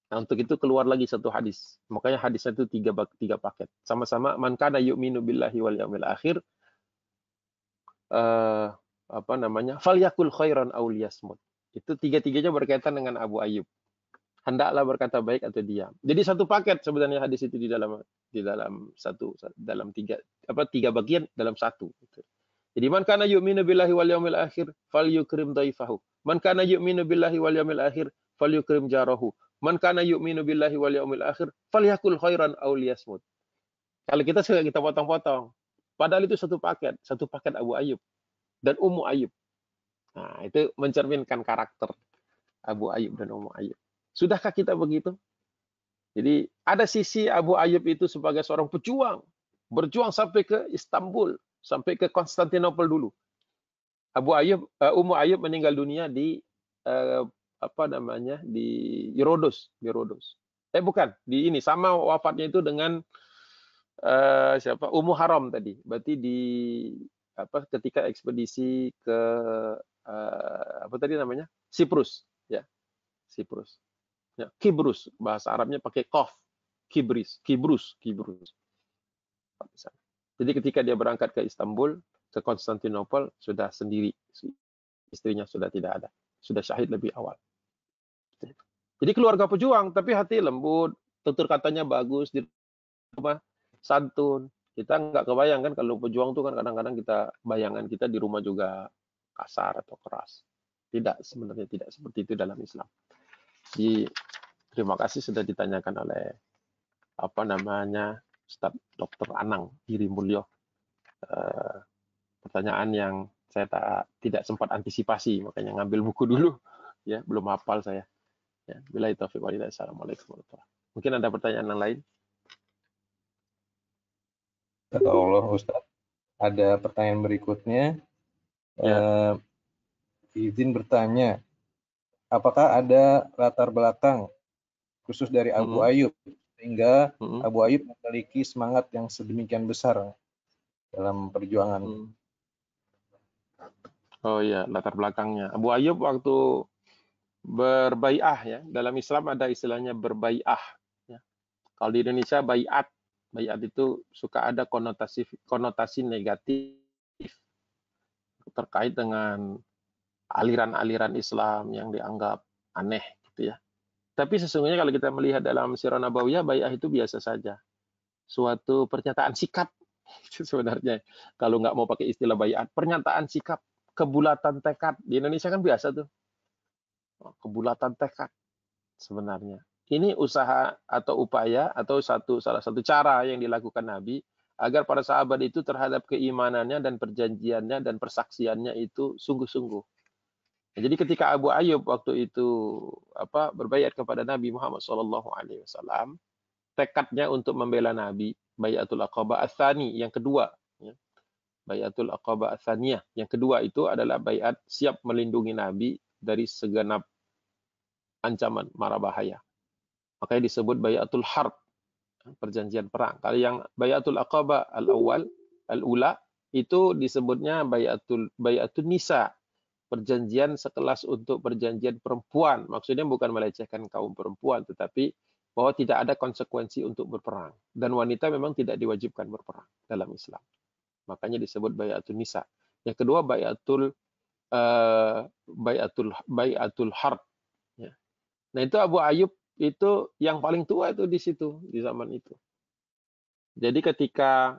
Nah, untuk itu keluar lagi satu hadis. Makanya hadisnya itu 3 paket. Sama-sama, man kana yu'minu billahi wal yaumil akhir, falyakul khairan aw liyasmut. Itu 3-tiganya berkaitan dengan Abu Ayyub. Hendaklah berkata baik atau diam. Jadi satu paket sebenarnya hadis itu di dalam 3 bagian dalam satu. Jadi man kana yu'minu billahi wal yaumil akhir falyukrim dhaifahu. Man kana yu'minu billahi wal yaumil akhir falyukrim jarahu. Man kana yu'minu billahi wal yaumil akhir falyakul khairan aw liyasmut. Kalau kita suka kita potong-potong. Padahal itu satu paket Abu Ayyub dan Ummu Ayyub. Nah, itu mencerminkan karakter Abu Ayyub dan Ummu Ayyub. Sudahkah kita begitu? Jadi ada sisi Abu Ayyub itu sebagai seorang pejuang, berjuang sampai ke Istanbul, sampai ke Konstantinopel dulu. Ummu Ayyub meninggal dunia di di Rhodos. Bukan, di ini sama wafatnya itu dengan Ummu Haram tadi. Berarti ketika ekspedisi ke Siprus, ya. Siprus. Ya, Kibrus, bahasa Arabnya pakai qaf. Kibrus. Jadi ketika dia berangkat ke Istanbul, ke Konstantinopel, sudah sendiri. Istrinya sudah tidak ada. Sudah syahid lebih awal. Jadi keluarga pejuang, tapi hati lembut, tutur katanya bagus, di rumah santun. Kita nggak kebayangkan kalau pejuang itu kan kadang-kadang bayangan kita di rumah juga kasar atau keras. Tidak, sebenarnya tidak seperti itu dalam Islam. Terima kasih sudah ditanyakan oleh Ustaz Dr. Anang Giri Mulyo. Pertanyaan yang saya tidak sempat antisipasi, makanya ngambil buku dulu, ya belum hafal saya. Ya, billahi taufiq wal hidayah. Assalamualaikum warahmatullahi wabarakatuh. Mungkin ada pertanyaan yang lain? Kata Allah, Ustaz. Ada pertanyaan berikutnya. Ya. Izin bertanya, apakah ada latar belakang khusus dari Abu Ayyub sehingga Abu Ayyub memiliki semangat yang sedemikian besar dalam perjuangan? Oh iya, latar belakangnya. Abu Ayyub waktu berbai'ah, ya, dalam Islam ada istilahnya berbai'ah. Ya. Kalau di Indonesia bai'at itu suka ada konotasi negatif terkait dengan aliran-aliran Islam yang dianggap aneh, gitu ya. Tapi sesungguhnya kalau kita melihat dalam Sirah Nabawiyah, bai'ah itu biasa saja. Suatu pernyataan sikap sebenarnya. Kalau nggak mau pakai istilah bai'at, pernyataan sikap, kebulatan tekad. Di Indonesia kan biasa tuh. Kebulatan tekad sebenarnya. Ini usaha atau upaya atau salah satu cara yang dilakukan Nabi agar para sahabat itu terhadap keimanannya dan perjanjiannya dan persaksiannya itu sungguh-sungguh. Jadi ketika Abu Ayyub waktu itu berbaiat kepada Nabi Muhammad SAW, tekadnya untuk membela Nabi, Baiatul Aqabah Ats-Tsani yang kedua, ya. Baiatul Aqabah Ats-Tsaniyah yang kedua itu adalah baiat siap melindungi Nabi dari segenap ancaman mara bahaya. Makanya disebut Baiatul Harb, perjanjian perang. Kalau yang Baiatul Aqabah al-Ula itu disebutnya Baiatul Nisa, perjanjian sekelas untuk perjanjian perempuan. Maksudnya bukan melecehkan kaum perempuan, tetapi bahwa tidak ada konsekuensi untuk berperang. Dan wanita memang tidak diwajibkan berperang dalam Islam. Makanya disebut Baiatul Nisa. Yang kedua Baiatul Harb. Ya. Nah itu Abu Ayyub itu yang paling tua itu di situ, di zaman itu. Jadi ketika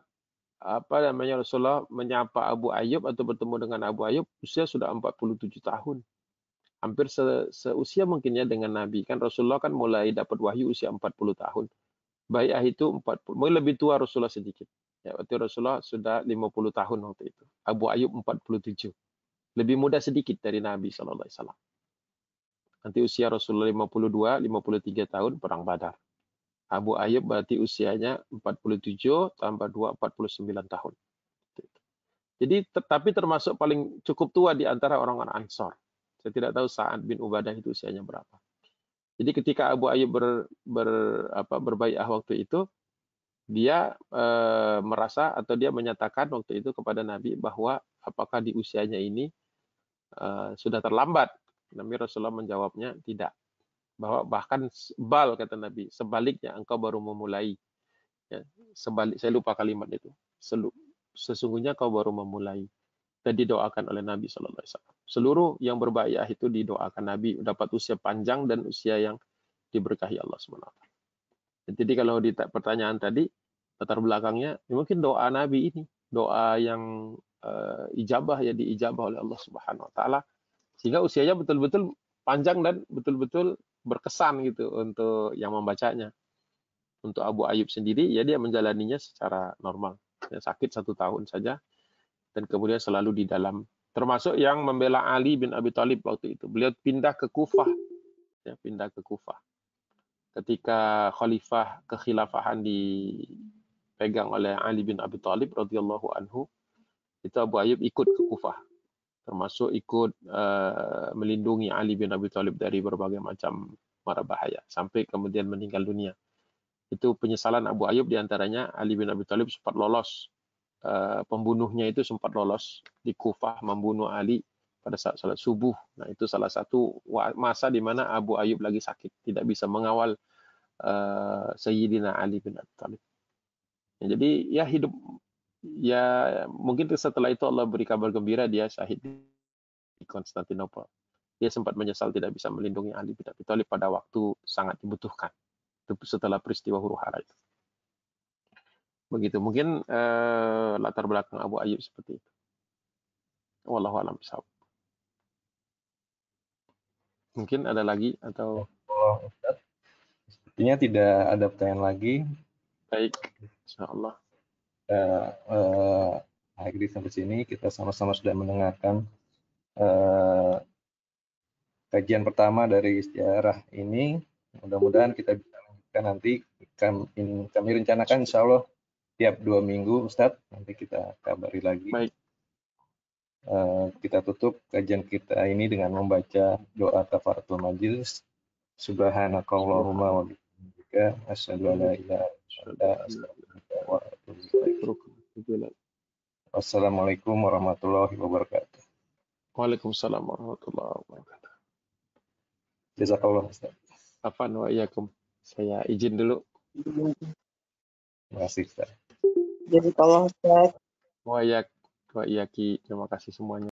Rasulullah menyapa Abu Ayyub atau bertemu dengan Abu Ayyub, usia sudah 47 tahun. Hampir seusia mungkinnya dengan Nabi. Kan Rasulullah kan mulai dapat wahyu usia 40 tahun. Bai'ah itu 40, mungkin lebih tua Rasulullah sedikit. Ya, waktu Rasulullah sudah 50 tahun waktu itu. Abu Ayyub 47. Lebih muda sedikit dari Nabi SAW. Nanti usia Rasulullah 52, 53 tahun perang Badar. Abu Ayyub berarti usianya 47 tambah 2, 49 tahun. Jadi tapi termasuk paling cukup tua di antara orang-orang Ansor. Saya tidak tahu Sa'ad bin Ubadah itu usianya berapa. Jadi ketika Abu Ayyub berbai'ah waktu itu, dia merasa atau dia menyatakan waktu itu kepada Nabi bahwa apakah di usianya ini sudah terlambat. Nabi Rasulullah menjawabnya tidak. Bahwa bahkan kata Nabi, sebaliknya engkau baru memulai. Ya, saya lupa kalimat itu. Sesungguhnya kau baru memulai. Dan didoakan oleh Nabi SAW. Seluruh yang berbai'ah itu didoakan Nabi dapat usia panjang dan usia yang diberkahi Allah SWT. Jadi kalau di pertanyaan tadi, latar belakangnya ya mungkin doa Nabi ini, doa yang ijabah, ya diijabah oleh Allah Subhanahu Wa Taala, sehingga usianya betul-betul panjang dan betul-betul berkesan gitu untuk yang membacanya. Untuk Abu Ayyub sendiri, ya dia menjalaninya secara normal. Ya, sakit 1 tahun saja, dan kemudian selalu di dalam, termasuk yang membela Ali bin Abi Thalib waktu itu. Beliau pindah ke Kufah, ya, pindah ke Kufah. Ketika khalifah kekhilafahan dipegang oleh Ali bin Abi Thalib radhiyallahu anhu, itu Abu Ayyub ikut ke Kufah, termasuk ikut melindungi Ali bin Abi Thalib dari berbagai macam mara bahaya, sampai kemudian meninggal dunia. Itu penyesalan Abu Ayyub diantaranya Ali bin Abi Thalib sempat lolos. Pembunuhnya itu sempat lolos di Kufah membunuh Ali pada saat salat subuh. Nah itu salah satu masa di mana Abu Ayyub lagi sakit, tidak bisa mengawal Sayyidina Ali bin Abi Thalib. Ya, jadi ya hidup, ya mungkin setelah itu Allah beri kabar gembira dia syahid di Konstantinopel. Dia sempat menyesal tidak bisa melindungi Ali bin Abi Thalib pada waktu sangat dibutuhkan. Itu setelah peristiwa huru-hara itu. Begitu mungkin latar belakang Abu Ayyub seperti itu. Wallahu a'lam bishawab. Mungkin ada lagi atau Oh, Ustaz. Sepertinya tidak ada pertanyaan lagi. baik, insyaallah. Akhiri sampai sini kita sama-sama sudah mendengarkan eh, kajian pertama dari sejarah ini. Mudah-mudahan kita bisa lanjutkan nanti. Kami rencanakan insya Allah tiap 2 minggu, Ustadz. Nanti kita kabari lagi. Baik. Kita tutup kajian kita ini dengan membaca doa kafaratul majelis. Subhanakallahumma wa bihamdika asyhadu an la ilaha illa anta astaghfiruka wa atubu ilaik. Wassalamualaikum warahmatullahi wabarakatuh. Waalaikumsalam warahmatullahi wabarakatuh. Jazakallah, Ustaz. Afan wa iyyakum. Saya izin dulu. Terima kasih, Ustaz. Jazakallah Ustaz. Wa iyyaki. Terima kasih semuanya.